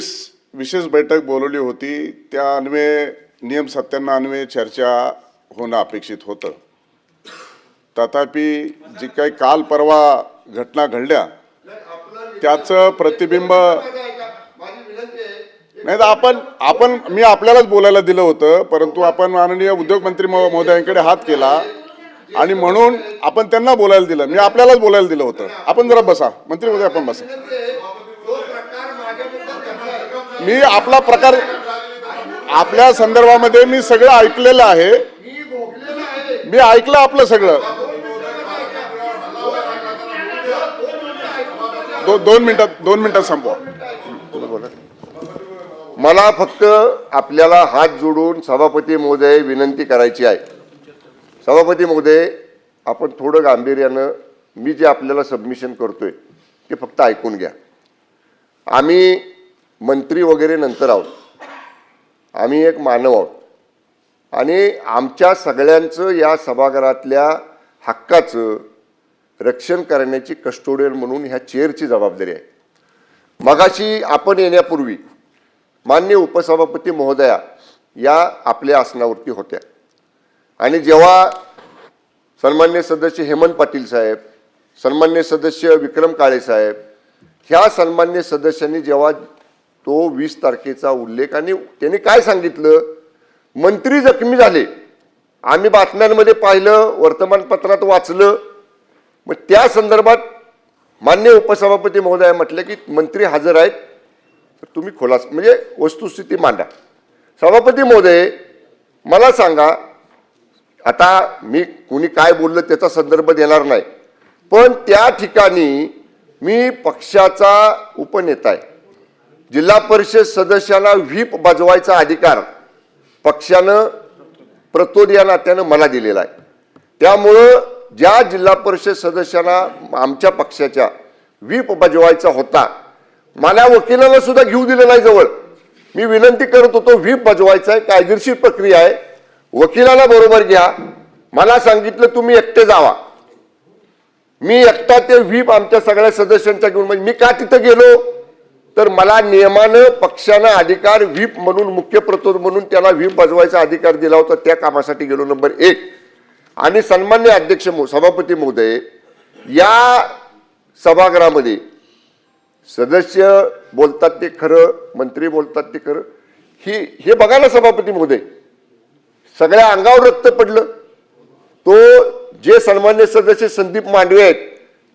[SPEAKER 3] विशेष बैठक बोलवली होती त्या अन्वये नियम 97 अन्वये चर्चा होणं अपेक्षित होतं. तथापि जी काही काल परवा घटना घडल्या त्याचं प्रतिबिंब नाही तर आपण मी आपल्यालाच बोलायला दिलं होतं, परंतु आपण माननीय उद्योगमंत्री महोदयांकडे हात केला आणि म्हणून आपण त्यांना बोलायला दिलं. मी आपल्यालाच बोलायला दिलं होतं. आपण जरा बसा मंत्री महोदय, आपण बसा. मी आपला प्रकार आपल्या संदर्भामध्ये मी सगळं ऐकलेलं आहे. मी ऐकलं आपलं सगळं. 2 मिनिटात संपवा.
[SPEAKER 1] मला फक्त आपल्याला हात जोडून सभापती महोदय विनंती करायची आहे. सभापती महोदय, आपण थोडं गांभीर्यानं मी जे आपल्याला सबमिशन करतोय ते फक्त ऐकून घ्या. आम्ही मंत्री वगैरे नंतर आहोत, आम्ही एक मानव आहोत आणि आमच्या सगळ्यांचं या सभागृहातल्या हक्काचं रक्षण करण्याची कस्टोडियन म्हणून ह्या चेअरची जबाबदारी आहे. मगाशी आपण येण्यापूर्वी माननीय उपसभापती महोदया या आपल्या आसनावरती होत्या आणि जेव्हा सन्मान्य सदस्य हेमंत पाटील साहेब, सन्मान्य सदस्य विक्रम काळे साहेब, ह्या सन्मान्य सदस्यांनी जेव्हा तो 20 तारखेचा उल्लेख, आणि त्यांनी काय सांगितलं, मंत्री जखमी झाले, आम्ही बातम्यांमध्ये पाहिलं, वर्तमानपत्रात वाचलं. मग त्या संदर्भात मान्य उपसभापती महोदय म्हटले की मंत्री हजर आहेत, तर तुम्ही खुलासा म्हणजे वस्तुस्थिती मांडा. सभापती महोदय, मला सांगा, आता मी कुणी काय बोललं त्याचा संदर्भ देणार नाही, पण त्या ठिकाणी मी पक्षाचा उपनेता आहे. जिल्हा परिषद सदस्यांना व्हीप बजवायचा अधिकार पक्षानं प्रतोद या नात्यानं मला दिलेला आहे. त्यामुळं ज्या जिल्हा परिषद सदस्यांना आमच्या पक्षाच्या व्हीप बजवायचा होता, मला वकिलाला सुद्धा घेऊ दिलं नाही जवळ. मी विनंती करत होतो, व्हीप बजवायचा आहे, कायदेशीर प्रक्रिया आहे, वकिलाला बरोबर घ्या. मला सांगितलं तुम्ही एकटे जावा. मी एकटा ते व्हीप आमच्या सगळ्या सदस्यांचा घेऊन, म्हणजे मी का तिथं गेलो तर मला नियमानं पक्षानं अधिकार व्हीप म्हणून, मुख्य प्रतोद म्हणून त्याला व्हीप बजवायचा अधिकार दिला होता, त्या कामासाठी गेलो. नंबर 1. आणि सन्मान्य अध्यक्ष सभापती महोदय, या सभागृहामध्ये सदस्य बोलतात ते खरं, मंत्री बोलतात ते खरं, हे बघा ना सभापती महोदय, सगळ्या अंगावर रक्त पडलं. तो जे सन्मान्य सदस्य संदीप मांडवे आहेत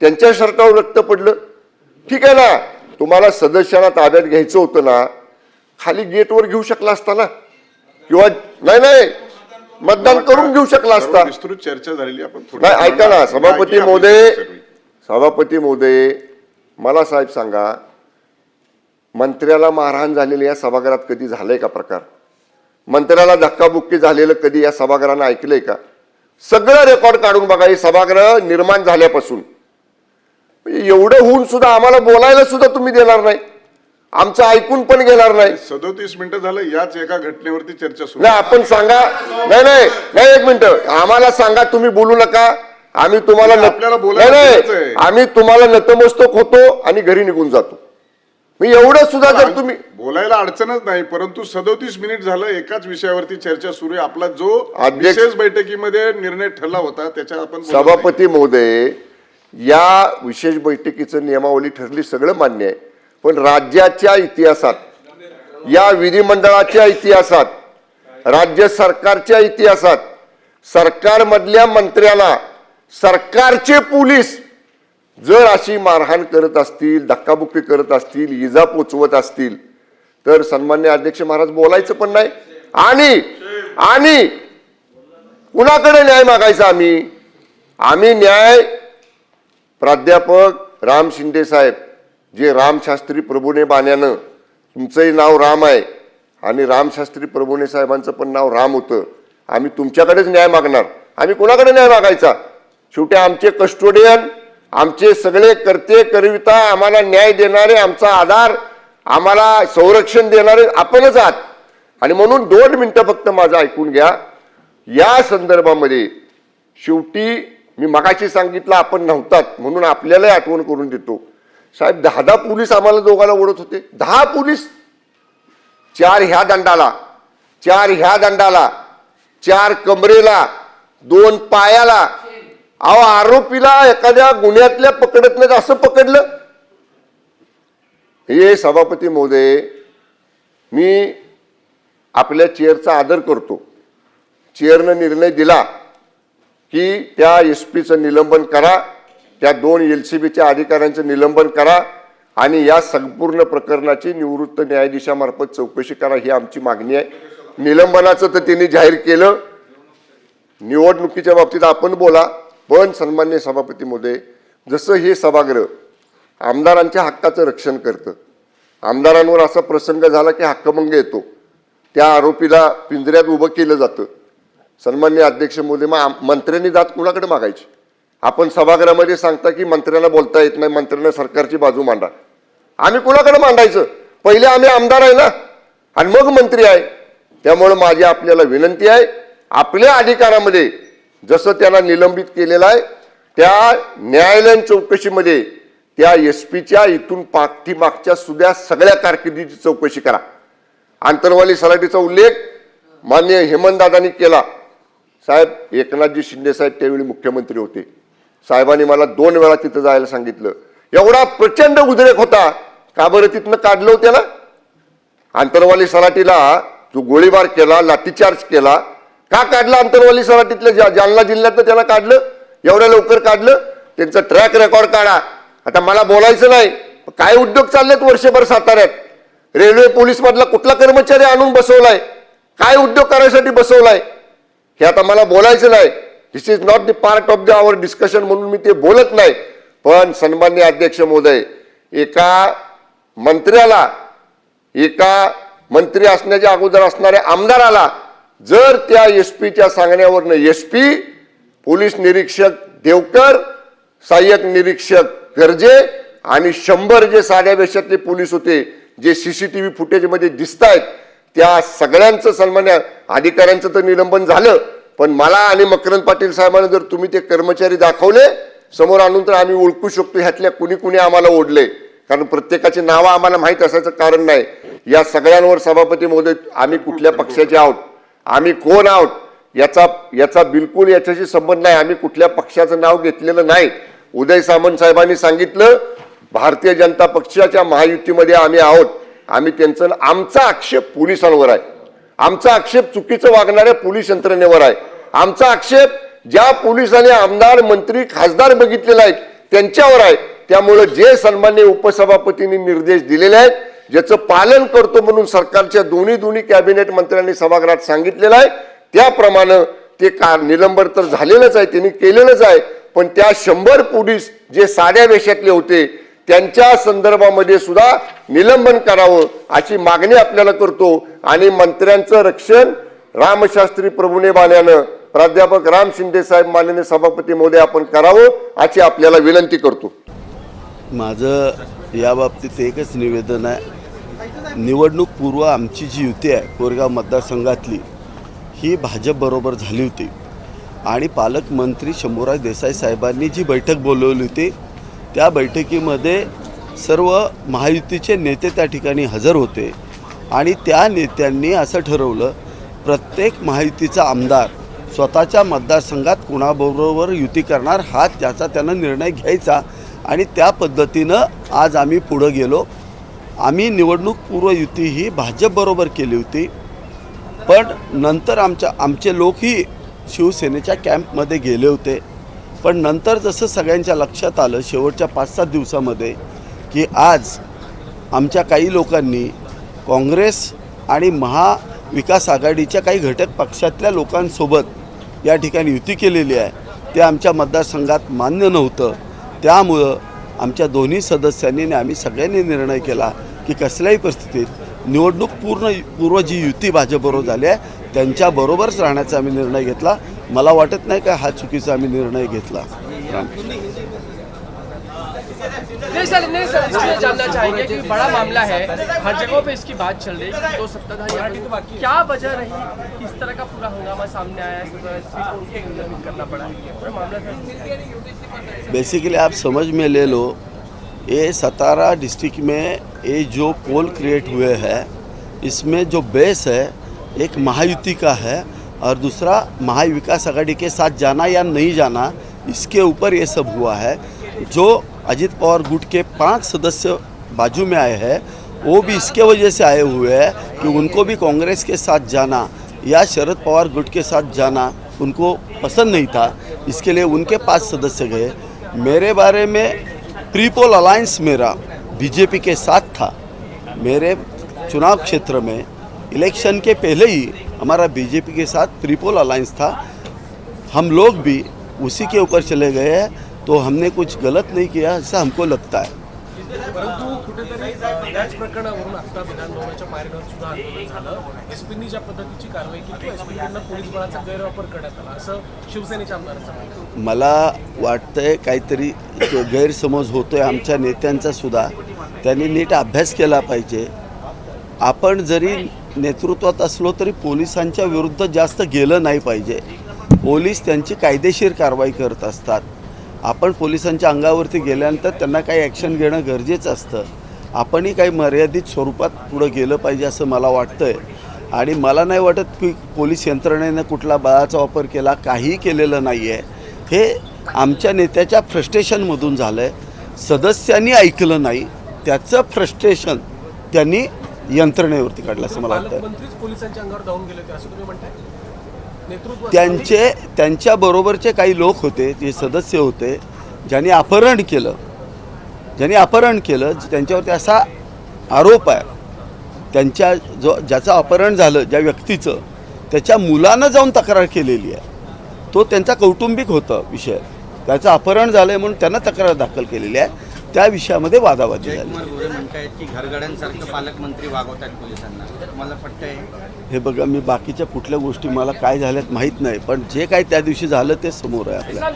[SPEAKER 1] त्यांच्या शर्टावर रक्त पडलं. ठीक आहे ना, तुम्हाला सदस्यांना ताब्यात घ्यायचं होतं ना, खाली गेटवर घेऊ शकला असता ना, किंवा नाही मतदान करून घेऊ शकला असता.
[SPEAKER 3] विस्तृत चर्चा झालेली आपण
[SPEAKER 1] नाही, ऐका ना सभापती महोदय, मला साहेब सांगा, मंत्र्याला मारहाण झालेली या सभागृहात कधी झालंय का प्रकार? मंत्र्याला धक्काबुक्की झालेलं कधी या सभागृहानं ऐकलंय का? सगळं रेकॉर्ड काढून बघा, हे सभागृह निर्माण झाल्यापासून. एवढं होऊन सुद्धा आम्हाला बोलायला सुद्धा तुम्ही देणार नाही, आमचं ऐकून पण घेणार नाही.
[SPEAKER 3] 37 मिनिटं झालं याच एका घटनेवरती चर्चा सुरू.
[SPEAKER 1] नाही, आपण सांगा, नाही 1 मिनिट, आम्हाला सांगा, तुम्ही बोलू नका, आम्ही तुम्हाला
[SPEAKER 3] आपल्याला बोलायचं आहे.
[SPEAKER 1] आम्ही तुम्हाला नतमस्तक होतो आणि घरी निघून जातो. मी एवढं सुद्धा जर तुम्ही
[SPEAKER 3] बोलायला अडचणच नाही, परंतु 37 मिनिट झालं एकाच विषयावरती चर्चा सुरू आहे. आपला जो
[SPEAKER 1] अध्यक्ष-
[SPEAKER 3] विशेष बैठकीमध्ये निर्णय ठरला होता त्याच्या आपण बोलत नाही.
[SPEAKER 1] सभापती महोदय, या विशेष बैठकीचं नियमावली ठरली, सगळं मान्य आहे, पण राज्याच्या इतिहासात, या विधिमंडळाच्या इतिहासात, राज्य सरकारच्या इतिहासात, सरकारमधल्या मंत्र्याला सरकारचे पोलीस जर अशी मारहाण करत असतील, धक्काबुक्की करत असतील, इजा पोचवत असतील, तर सन्मान्य अध्यक्ष महाराज बोलायचं पण नाही. आणि कुणाकडे न्याय मागायचा? आम्ही न्याय प्राध्यापक राम शिंदे साहेब, जे रामशास्त्री प्रभूने बाण्यानं, तुमचंही नाव राम आहे आणि रामशास्त्री प्रभूने साहेबांचं पण नाव राम होतं, आम्ही तुमच्याकडेच न्याय मागणार. आम्ही कोणाकडे न्याय मागायचा? शेवटी आमचे कस्टोडियन, आमचे सगळे कर्ते करविता, आम्हाला न्याय देणारे, आमचा आधार, आम्हाला संरक्षण देणारे आपणच आहात. आणि म्हणून 2 मिनिटं फक्त माझं ऐकून घ्या. या संदर्भामध्ये शेवटी मी मगाशी सांगितलं, आपण नव्हतात म्हणून आपल्यालाही आठवण करून देतो. साहेब 10 पोलीस आम्हाला दोघांना ओढत होते, 10 पोलीस, 4 ह्या दंडाला, 4 ह्या दंडाला, 4 कमरेला, 2 पायाला. अहो, आरोपीला एखाद्या गुन्ह्यातल्या पकडत नाही असं पकडलं. हे सभापती महोदय, मी आपल्या चेअरचा आदर करतो. चेअरनं निर्णय दिला की त्या एसपीचं निलंबन करा, त्या 2 LCBच्या अधिकाऱ्यांचं निलंबन करा आणि या संपूर्ण प्रकरणाची निवृत्त न्यायाधीशामार्फत चौकशी करा, ही आमची मागणी आहे. निलंबनाचं तर त्यांनी जाहीर केलं, निवडणुकीच्या बाबतीत आपण बोला. पण सन्मान्य सभापती महोदय, जसं हे सभागृह आमदारांच्या हक्काचं रक्षण करतं, आमदारांवर असा प्रसंग झाला की हक्कभंग येतो, त्या आरोपीला पिंजऱ्यात उभं केलं जातं. सन्मान्य अध्यक्ष महोदय, मग मंत्र्यांनी जात कुणाकडे मागायची? आपण सभागृहामध्ये सांगता की मंत्र्यांना बोलता येत नाही, मंत्र्यांना सरकारची बाजू मांडा. आम्ही कुणाकडे मांडायचं? पहिले आम्ही आमदार आहे ना, आणि मग मंत्री आहे. त्यामुळे माझी आपल्याला विनंती आहे, आपल्या अधिकारामध्ये जसं त्यांना निलंबित केलेलं आहे, त्या न्यायालयीन चौकशीमध्ये त्या एसपीच्या इथून पाठीमागच्या सुद्धा सगळ्या कारकिर्दीची चौकशी करा. आंतरवाली सलाटीचा उल्लेख माननीय हेमंतदादांनी केला. साहेब, एकनाथजी शिंदे साहेब त्यावेळी मुख्यमंत्री होते, साहेबांनी मला 2 वेळा तिथं जायला सांगितलं. एवढा प्रचंड उद्रेक होता, का बरं तिथनं काढलं होतं ना? आंतरवाली सलाटीला जो गोळीबार केला, लाठीचार्ज केला, का काढलं? आंतरवाली सलाटीतल्या जालना जिल्ह्यातनं त्याला काढलं, एवढ्या लवकर काढलं? त्यांचं ट्रॅक रेकॉर्ड काढा. आता मला बोलायचं नाही, काय उद्योग चाललेत वर्षभर साताऱ्यात? रेल्वे पोलीस मधला कुठला कर्मचारी आणून बसवलाय? काय उद्योग करायसाठी बसवलाय? हे आता मला बोलायचं नाही. This is not the part of the our discussion, म्हणून मी ते बोलत नाही. पण सन्मान्य अध्यक्ष महोदय, एका मंत्री असण्याच्या अगोदर असणाऱ्या आमदाराला जर त्या एसपीच्या सांगण्यावरनं एसपी, पोलीस निरीक्षक देवकर, सहाय्यक निरीक्षक गर्जे आणि 100 जे साध्या वेशातले पोलीस होते, जे CCTV फुटेजमध्ये दिसत आहेत, त्या सगळ्यांचं सन्मान्य अधिकाऱ्यांचं तर निलंबन झालं. पण मला आणि मकरंद पाटील साहेबांना जर तुम्ही ते कर्मचारी दाखवले समोर आणून तर आम्ही ओळखू शकतो ह्यातल्या कुणी कुणी आम्हाला ओढले, कारण प्रत्येकाची नावं आम्हाला माहीत असायचं कारण नाही. या सगळ्यांवर सभापती महोदय आम्ही कुठल्या पक्षाचे आहोत, आम्ही कोण आहोत याचा बिलकुल याच्याशी संबंध नाही. आम्ही कुठल्या पक्षाचं नाव घेतलेलं नाही. उदय सामंत साहेबांनी सांगितलं भारतीय जनता पक्षाच्या महायुतीमध्ये आम्ही आहोत. आम्ही त्यांचं आमचा आक्षेप पोलिसांवर आहे, आमचा आक्षेप चुकीचं वागणाऱ्या पोलीस यंत्रणेवर आहे, आमचा आक्षेप ज्या पोलिसांनी आमदार मंत्री खासदार बघितलेला आहे त्यांच्यावर आहे. त्यामुळे जे सन्माननीय उपसभापतींनी निर्देश दिलेले आहेत ज्याचं पालन करतो म्हणून सरकारच्या दोन्ही कॅबिनेट मंत्र्यांनी सभागृहात सांगितलेलं आहे त्याप्रमाणे ते निलंबन तर झालेलंच आहे, त्यांनी केलेलंच आहे. पण त्या 100 पोलीस जे साध्या वेशातले होते त्यांच्या संदर्भामध्ये सुद्धा निलंबन करावं अशी मागणी आपल्याला करतो. आणि मंत्र्यांचं रक्षण रामशास्त्री प्रभूने बाण्यानं प्राध्यापक राम शिंदे साहेब माननीय सभापती महोदय आपण करावं अशी आपल्याला विनंती करतो.
[SPEAKER 7] माझं या बाबतीत एकच निवेदन आहे, निवडणूक पूर्व आमची जी युती आहे कोरेगाव मतदारसंघातली ही भाजपबरोबर झाली होती आणि पालकमंत्री शंभूराज देसाई साहेबांनी जी बैठक बोलवली होती त्या बैठकीमध्ये सर्व महायुतीचे नेते त्या ठिकाणी हजर होते आणि त्या नेत्यांनी असं ठरवलं प्रत्येक महायुतीचा आमदार स्वतःच्या मतदारसंघात कोणाबरोबर युती करणार हा त्याचा त्यानं निर्णय घ्यायचा आणि त्या पद्धतीनं आज आम्ही पुढं गेलो. आम्ही निवडणूक पूर्व युती ही भाजपबरोबर केली होती, पण नंतर आमचे लोकही शिवसेनेच्या कॅम्पमध्ये गेले होते. पण नंतर जसं सगळ्यांच्या लक्षात आलं शेवटच्या 5-7 दिवसामध्ये की आज आमच्या काही लोकांनी काँग्रेस आणि महाविकास आघाडीच्या काही घटक पक्षातल्या लोकांसोबत या ठिकाणी युती केलेली आहे, ते आमच्या मतदारसंघात मान्य नव्हतं. त्यामुळं आमच्या दोन्ही सदस्यांनी आणि आम्ही सगळ्यांनी निर्णय केला की कसल्याही परिस्थितीत निवडणूक पूर्व जी युती भाजपबरोबर झाली आहे त्यांच्याबरोबरच राहण्याचा आम्ही निर्णय घेतला. मला वाटत नाही का हा चुकीचा आम्ही निर्णय घेतला.
[SPEAKER 8] नहीं सर इसलिए जानना चाहेंगे कि बड़ा मामला है, हर जगह पे इसकी बात चल रही है, 2 सप्ताह क्या वजह रही इस तरह का पूरा हंगामा सामने आया है, करना पड़ा है मामला?
[SPEAKER 7] बेसिकली आप समझ में ले लो, ये 17 डिस्ट्रिक्ट में ये जो पोल क्रिएट हुए हैं इसमें जो बेस है एक महायुति का है और दूसरा महाविकास आघाड़ी के साथ जाना या नहीं जाना इसके ऊपर ये सब हुआ है. जो अजित पवार गुट के 5 सदस्य बाजू में आए हैं वो भी इसके वजह से आए हुए हैं कि उनको भी कांग्रेस के साथ जाना या शरद पवार गुट के साथ जाना उनको पसंद नहीं था, इसके लिए उनके 5 सदस्य गए. मेरे बारे में प्रीपोल अलायंस मेरा बीजेपी के साथ था. मेरे चुनाव क्षेत्र में इलेक्शन के पहले ही हमारा बीजेपी के साथ प्रीपोल अलायंस था. हम लोग भी उसी के ऊपर चले गए हैं, तो हमने कुछ गलत नहीं किया ऐसा हमको लगता है.
[SPEAKER 6] परंतु कुठेतरी त्याच प्रकरणावरून आता विधानभवनाच्या पायऱ्यांवर सुद्धा आंदोलन झालं. एसपींनी ज्या पद्धतीची कारवाई केली एसपीकडनं पोलीस बळाचा गैरवापर करण्यात आला असं शिवसेनेच्या आमदारांचं म्हणणं.
[SPEAKER 7] मला वाटतंय काहीतरी गैरसमज होतोय आमच्या नेत्यांचा सुद्धा. त्यांनी नीट अभ्यास केला पाहिजे. आपण जरी नेतृत्वात असलो तरी पोलिसांच्या विरुद्ध जास्त गेलं नाही पाहिजे. पोलीस त्यांची कायदेशीर कारवाई करत असतात. आपण पोलिसांच्या अंगावरती गेल्यानंतर त्यांना काही ॲक्शन घेणं गरजेचं असतं. आपणही काही मर्यादित स्वरूपात पुढं गेलं पाहिजे असं मला वाटतंय. आणि मला नाही वाटत की पोलीस यंत्रणेनं कुठला बळाचा वापर केला, काहीही केलेलं नाही आहे. हे आमच्या नेत्याच्या फ्रस्ट्रेशनमधून झालं आहे. सदस्यांनी ऐकलं नाही, त्याचं फ्रस्ट्रेशन त्यांनी यंत्रणेवरती काढलं असं मला वाटतं.
[SPEAKER 6] मंत्रीच पोलिसांच्या अंगावर धावून गेले होते असं तुम्ही म्हणताय? नेतृत्व
[SPEAKER 7] त्यांच्याबरोबरचे काही लोक होते, जे सदस्य होते, ज्यांनी अपहरण केलं त्यांच्यावरती असा आरोप आहे. ज्याचं अपहरण झालं ज्या व्यक्तीचं त्याच्या मुलानं जाऊन तक्रार केलेली आहे. तो त्यांचा कौटुंबिक होता विषय, त्याचं अपहरण झालं आहे म्हणून त्यांना तक्रार दाखल केलेली आहे. त्या विषयामध्ये वादावादी झाली.
[SPEAKER 9] म्हणतायत की घरगड्यांसारखं पालकमंत्री वागवतात पोलिसांना, मला पटतंय?
[SPEAKER 7] हे बघा, मी बाकीच्या कुठल्या गोष्टी मला काय झाल्यात माहीत नाही, पण जे काही त्या दिवशी झालं ते समोर आहे आपल्याला.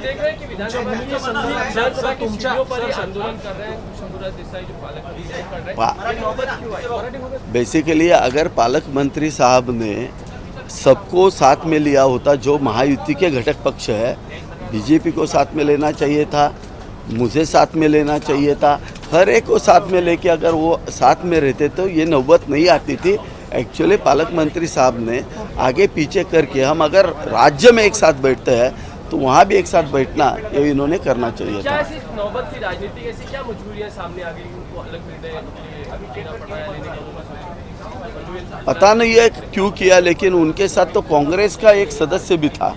[SPEAKER 7] बेसिकली अगर पालक मंत्री साहब ने सबको साथ में लिया होता, जो महायुति के घटक पक्ष है, बीजेपी को साथ में लेना चाहिए था, मुझे साथ में लेना चाहिए था, हर एक को साथ में लेके अगर वो साथ में रहते तो ये नौबत नहीं आती थी। एक्चुअली पालक मंत्री साहब ने आगे पीछे करके हम अगर राज्य में एक साथ बैठते हैं तो वहाँ भी एक साथ बैठना ये इन्होंने करना चाहिए
[SPEAKER 8] क्या
[SPEAKER 7] था।
[SPEAKER 8] ऐसी नौबत थी राजनीति, ऐसी क्या मजबूरियां सामने आ गई उनको अलग निर्णय लेना पड़ा है, लेने का?
[SPEAKER 7] पता नहीं है क्यों किया, लेकिन उनके साथ तो कांग्रेस का एक सदस्य भी था।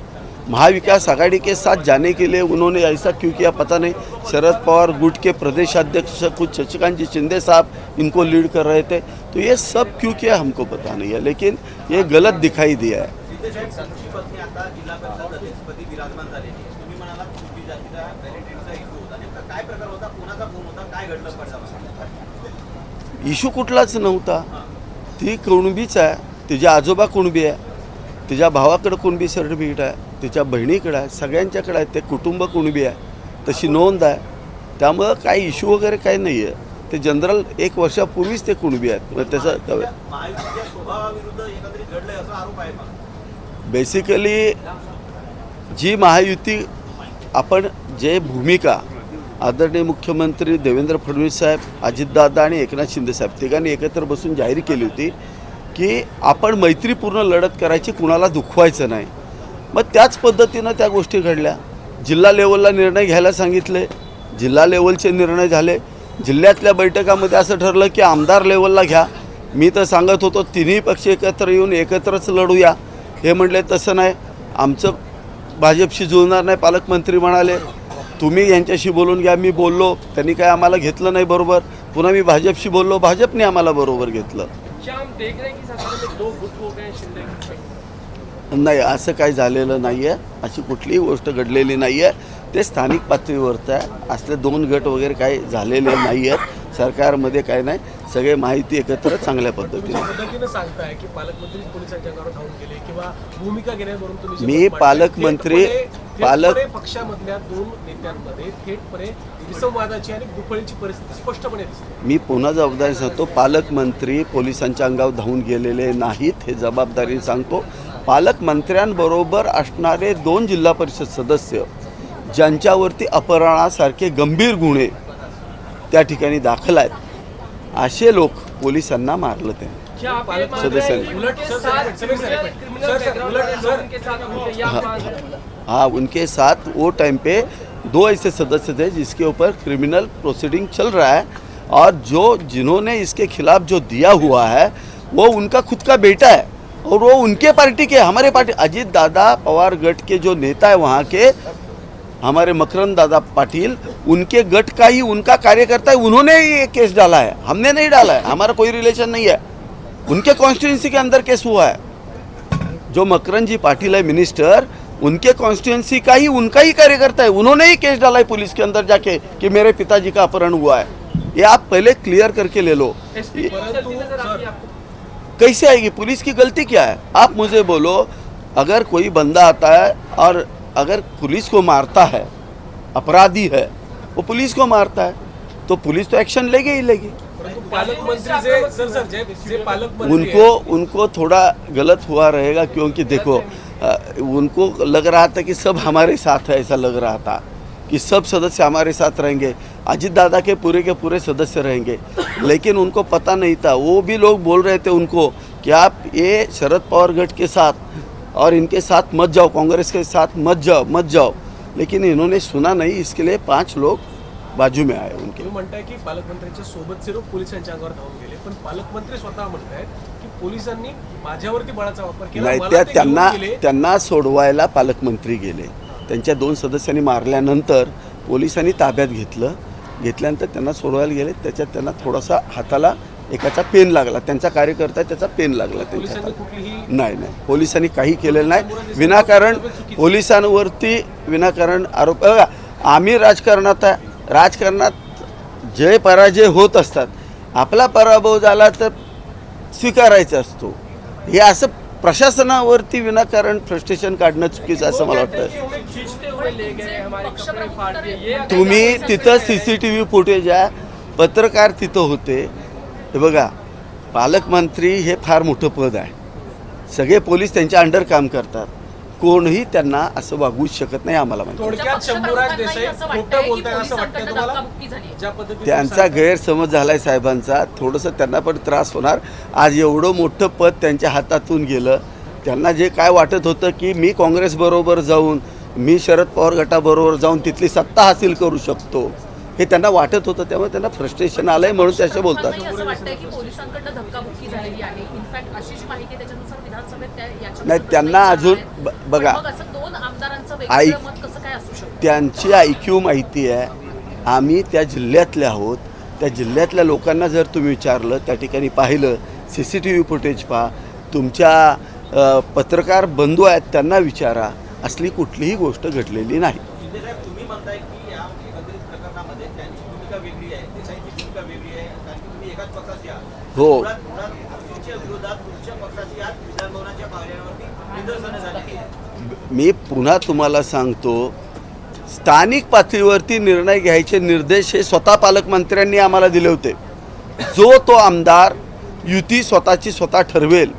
[SPEAKER 7] महाविकास आघाड़ी के साथ जाने के लिए उन्होंने ऐसा क्यों किया पता नहीं। शरद पवार गुट के प्रदेश अध्यक्ष कुछ शशिकांत जी शिंदे साहब इनको लीड कर रहे थे, तो ये सब क्यों किया हमको पता नहीं है, लेकिन ये गलत दिखाई दिया है। इशू कुठलाच नव्हता, ती कुणबीच आहे, तिचे आजोबा कुणबी आहे, तिच्या भावाकडे कुणबी सर्टिफिकेट आहे, तिच्या बहिणीकडे आहे, सगळ्यांच्याकडे आहे, ते कुटुंब कुणबी आहे, तशी नोंद आहे, त्यामुळं काही इशू वगैरे काही नाही आहे। ते जनरल 1 वर्षापूर्वीच ते कुणबी आहेत, मग त्याचं बेसिकली जी महायुती आपण जे भूमिका आदरणीय मुख्यमंत्री देवेंद्र फडणवीस साहेब, अजितदादा आणि एकनाथ शिंदे साहेब तिघांनी एकत्र बसून जाहीर केली होती की आपण मैत्रीपूर्ण लढत करायची, कुणाला दुखवायचं नाही। मग त्याच पद्धतीनं त्या गोष्टी घडल्या। जिल्हा लेवलला निर्णय घ्यायला सांगितले, जिल्हा लेवलचे निर्णय झाले। जिल्ह्यातल्या बैठकामध्ये असं ठरलं की आमदार लेवलला घ्या। मी तर सांगत होतो तिन्ही पक्ष एकत्र येऊन एकत्रच लढूया, हे म्हणले तसं नाही, आमचं भाजपशी जुळणार नाही। पालकमंत्री म्हणाले तुम्ही यांच्याशी बोलून घ्या, मी बोललो, त्यांनी काय आम्हाला घेतलं नाही बरोबर, पुन्हा मी भाजपशी बोललो, भाजपने आम्हाला बरोबर घेतलं।
[SPEAKER 8] क्या हम देख रहे हैं कि सरकार में 2 गुट हो गए शिंदे गुट?
[SPEAKER 7] नाही, असं काही झालेलं नाही आहे, अशी कुठलीही गोष्ट घडलेली नाही आहे। ते स्थानिक पातळीवरचं आहे, असले 2 गट वगैरे काही झालेले नाही आहेत। सरकारमध्ये काही नाही, सगळे माहिती एकत्र चांगल्या पद्धतीने
[SPEAKER 6] सांगताय की पालकमंत्री पोलिसांच्या अंगावर धावून गेले किंवा भूमिका घेण्यावरून तुम्ही
[SPEAKER 7] मी पालकमंत्री
[SPEAKER 6] पक्षामधल्या 2 नेत्यांमध्ये थेटपणे विसंवादाची आणि दुफळीची परिस्थिती स्पष्टपणे दिसते।
[SPEAKER 7] मी पुन्हा जबाबदारी सांगतो, पालकमंत्री पोलिसांच्या अंगावर धावून गेलेले नाहीत, हे जबाबदारी सांगतो। पालकमंत्र्यांबरोबर असणारे 2 जिल्हा परिषद सदस्य ज्यांच्यावरती अपहरणासारखे गंभीर गुन्हे त्या ठिकाणी दाखल आहेत, असे लोक पोलिसांना मारलं त्यांनी।
[SPEAKER 8] क्या आप ये मान रहे हैं कि उनके साथ क्रिमिनल बैकग्राउंड उनके साथ होंगे, या आप मान रहे हैं?
[SPEAKER 7] हाँ, उनके साथ वो टाइम पे 2 ऐसे सदस्य थे जिसके ऊपर क्रिमिनल प्रोसीडिंग चल रहा है, और जिन्होंने इसके खिलाफ जो दिया हुआ है वो उनका खुद का बेटा है, और वो उनके पार्टी के, हमारे पार्टी अजीत दादा पवार गट के जो नेता है वहाँ के, हमारे मकरंद दादा पाटिल, उनके गट का ही उनका कार्यकर्ता है, उन्होंने ही ये केस डाला है, हमने नहीं डाला है, हमारा कोई रिलेशन नहीं है। उनके कॉन्स्टिट्यूंसी के अंदर केस हुआ है। जो मकरंद जी पाटिल है मिनिस्टर, उनके कॉन्स्टिट्यूंसी का ही उनका ही कार्यकर्ता है, उन्होंने ही केस डाला है पुलिस के अंदर जाके कि मेरे पिताजी का अपहरण हुआ है। ये आप पहले क्लियर करके ले लो। कैसे आएगी? पुलिस की गलती क्या है? आप मुझे बोलो, अगर कोई बंदा आता है और अगर पुलिस को मारता है, अपराधी है, वो पुलिस को मारता है, तो पुलिस तो एक्शन लेगी ही लेगी। उनको थोड़ा गलत हुआ रहेगा, क्योंकि देखो उनको लग रहा था कि सब हमारे साथ है, ऐसा लग रहा था कि सब सदस्य हमारे साथ रहेंगे, अजित दादा के पूरे सदस्य रहेंगे, लेकिन उनको पता नहीं था। वो भी लोग बोल रहे थे उनको कि आप ये शरद पवार गट के साथ और इनके साथ मत जाओ, कांग्रेस के साथ मत जाओ, लेकिन इन्होंने सुना नहीं, इसके लिए 5 लोग बाजू में आए उनके।
[SPEAKER 6] तुम्ही म्हणताय की पालकमंत्र्यांच्या सोबतचे लोक पोलिसांच्या अंगावर धावून गेले, पण पालकमंत्री स्वतः म्हणतायत की पोलिसांनी माझ्यावरती बळाचा वापर केला,
[SPEAKER 7] नाही,
[SPEAKER 6] मला ते घेऊन गेले।
[SPEAKER 7] त्यांना सोडवायला पालकमंत्री गेले, त्यांच्या 2 सदस्यांनी मारल्यानंतर पोलिसांनी ताब्यात घेतल्यानंतर त्यांना सोडवायला गेले, त्याच्यात त्यांना थोडासा हाताला एकाचा पेन लागला, त्यांचा कार्यकर्ता त्याचा पेन लागला त्यांच्या हाताला। नाही, पोलिसांनी काही केलेलं नाही, विनाकारण पोलिसांवरती विनाकारण आरोप। बघा, आम्ही राजकारणात आहे, राजकारणात जय पराजय होत असतात, आपला पराभव झाला तर स्वीकारायचा असतो। हे असं प्रशासनावरती विनाकारण फ्रस्ट्रेशन काढणं चुकीचं असं मला वाटतं। तुम्ही तिथं CCTV फुटेज आहे, पत्रकार तिथं होते। हे बघा, पालकमंत्री हे फार मोठं पद आहे, सगळे पोलीस त्यांच्या अंडर काम करतात, कोणीही त्यांना असं वागवूच शकत नाही आम्हाला माहिती.
[SPEAKER 10] थोडक्यात शंभूराज देसाई खोटं बोलताय असं वाटतंय तुम्हाला? ज्या पद्धतीने
[SPEAKER 7] त्यांचा गैरसमज झालाय साहेबांचा. थोडंसं त्यांना पण त्रास होणार. आज एवढं मोठं पद त्यांच्या हातातून गेलं. त्यांना जे काय वाटत होतं की मी काँग्रेसबरोबर जाऊन, मी शरद पवार गटाबरोबर जाऊन तिथली सत्ता हासिल करू शकतो, हे त्यांना वाटत होतं. त्यामुळे त्यांना फ्रस्ट्रेशन आलंय म्हणून ते असे बोलतात.
[SPEAKER 11] असं वाटतंय की पोलिसांकडनं धक्काबुक्की झालेली आहे. इनफॅक्ट अशी जी माहिती त्याच्यानुसार विधानसभेत
[SPEAKER 7] नाही, त्यांना अजून बघा,
[SPEAKER 11] असं 2 आमदारांचं वेगळं मत कसं काय असू शकतं?
[SPEAKER 7] त्यांची IQ माहिती आहे. आम्ही त्या जिल्ह्यातले आहोत. त्या जिल्ह्यातल्या लोकांना जर तुम्ही विचारलं, त्या ठिकाणी पाहिलं, CCTV फुटेज पहा, तुमच्या पत्रकार बंधू आहेत त्यांना विचारा, असली कुठलीही गोष्ट घडलेली नाही.
[SPEAKER 9] तुम्ही म्हणताय की या एकंदरीत प्रकरणामध्ये त्यांची भूमिका वेगळी आहे, देसाईंची भूमिका वेगळी आहे, कारण की तुम्ही एकाच पक्षाची आहात.
[SPEAKER 7] हो.
[SPEAKER 9] तुमच्या विरोधात तुमच्या पक्षाची आज विधानभवनाच्या पायऱ्यांवरती निदर्शनं झालेली आहेत.
[SPEAKER 7] मी पुन्हा तुम्हाला सांगतो, स्थानिक पातळीवरती निर्णय घ्यायचे निर्देश हे स्वतः पालकमंत्र्यांनी आम्हाला दिले होते. जो तो आमदार युती स्वतःची स्वतः ठरवेल.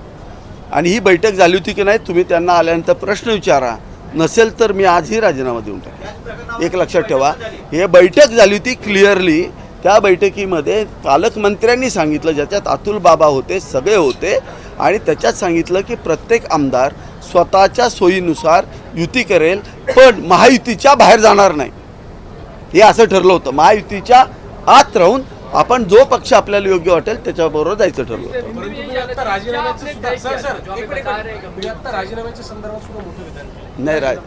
[SPEAKER 7] आणि ही बैठक झाली होती की नाही, तुम्ही त्यांना आल्यानंतर प्रश्न विचारा. नसेल तर मी आजही राजीनामा देऊन टाकेन. एक लक्षात ठेवा, हे बैठक झाली होती क्लिअरली. त्या बैठकीमध्ये पालकमंत्र्यांनी सांगितलं, ज्याच्यात अतुल बाबा होते, सगळे होते, आणि त्याच्यात सांगितलं की प्रत्येक आमदार स्वतःच्या सोयीनुसार युती करेल, पण महायुतीच्या बाहेर जाणार नाही. हे असं ठरलं होतं. महायुतीच्या आत राहून आपण जो पक्ष आपल्याला योग्य वाटेल त्याच्याबरोबर जायचं ठरलं होतं.
[SPEAKER 10] राजीनाम्याच्या संदर्भात सुद्धा मोठं विधान
[SPEAKER 7] नाही,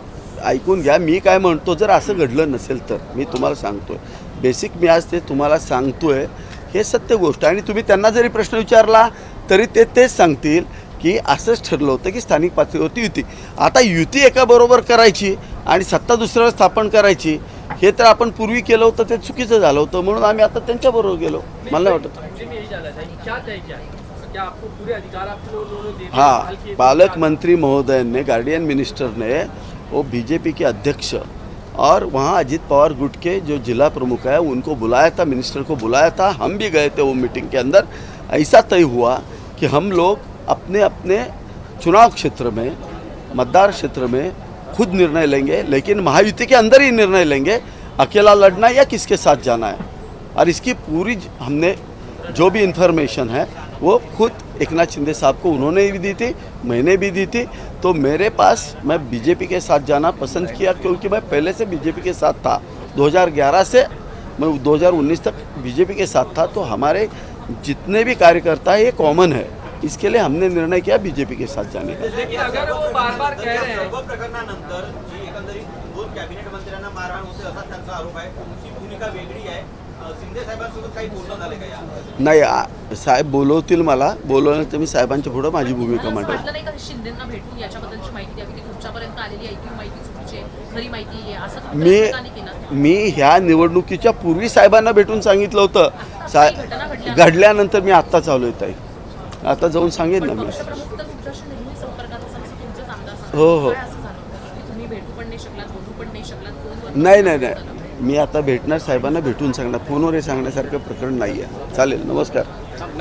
[SPEAKER 7] ऐकून घ्या. मी काय म्हणतो, जर असं घडलं नसेल तर मी तुम्हाला सांगतोय, बेसिक मी आज ते तुम्हाला सांगतोय, हे सत्य गोष्ट. आणि तुम्ही त्यांना जरी प्रश्न विचारला तरी ते तेच सांगतील की असंच ठरलं होतं की स्थानिक पातळीवरती युती. आता युती एकाबरोबर करायची आणि सत्ता दुसऱ्यावर स्थापन करायची, हे तर आपण पूर्वी केलं होतं, ते चुकीचं झालं होतं. म्हणून आम्ही आता त्यांच्याबरोबर गेलो. मला नाही वाटत. हाँ, पालकमंत्री महोदय ने, गार्डियन मिनिस्टर ने, वो बीजेपी के अध्यक्ष और वहाँ अजीत पवार गुट के जो जिला प्रमुख है उनको बुलाया था, मिनिस्टर को बुलाया था. हम भी गए थे वो मीटिंग के अंदर. ऐसा तय हुआ कि हम लोग अपने अपने चुनाव क्षेत्र में, मतदार क्षेत्र में खुद निर्णय लेंगे, लेकिन महायुति के अंदर ही निर्णय लेंगे, अकेला लड़ना या किसके साथ जाना है. और इसकी पूरी हमने जो भी इन्फॉर्मेशन है वो खुद एकनाथ शिंदे साहब को उन्होंने भी दी थी, मैंने भी दी थी. तो मेरे पास, मैं बीजेपी के साथ जाना पसंद किया क्योंकि मैं पहले से बीजेपी के साथ था. 2011 से मैं 2019 तक बीजेपी के साथ था. तो हमारे जितने भी कार्यकर्ता है ये कॉमन है. इसके लिए हमने निर्णय किया बीजेपी के साथ जाने का.
[SPEAKER 8] लेकिन अगर वो बार-बार कह रहे हैं,
[SPEAKER 9] सर्व प्रकरणानंतर जी एकंदरीत 2 कॅबिनेट मंत्र्यांना मारहाण होते असा त्यांचा आरोप आहे. तुमची भूमिका वेगळी आहे. शिंदे साहेबांसोबत काही बोलणं झालं का या?
[SPEAKER 7] नाही, साहेब बोलवतील मला. बोलवल्यानंतर मी साहेबांच्या पुढे माझी भूमिका मांडेल.
[SPEAKER 11] वाटलं नाही का शिंदेंना भेटून याच्याबद्दलची माहिती द्यावी, की तुमच्यापर्यंत आलेली ऐकू माहिती चुकीची आहे, खरी माहिती आहे, असं तुम्ही प्रयत्न नाही केला?
[SPEAKER 7] मी ह्या निवडणुकीच्या पूर्वी साहेबांना भेटून सांगितलं होतं. घडल्यानंतर मी आत्ताच आलो आहे. आता जाऊन सांगेन ना मी.
[SPEAKER 11] पक्षप्रमुख तर तुमच्याशी नेहमी संपर्कात असं तुमचेच आमदार सांगतात.
[SPEAKER 7] हो, हो.
[SPEAKER 11] काय असं झालं की तुम्ही भेटू पण नाही शकलात, बोलू पण नाही शकलात, फोनवर
[SPEAKER 7] नाही, मी आता भेटणार, साहेबांना भेटून सांगणार. फोनवर हे सांगण्यासारखं प्रकरण नाही आहे. चालेल, नमस्कार.
[SPEAKER 5] महेश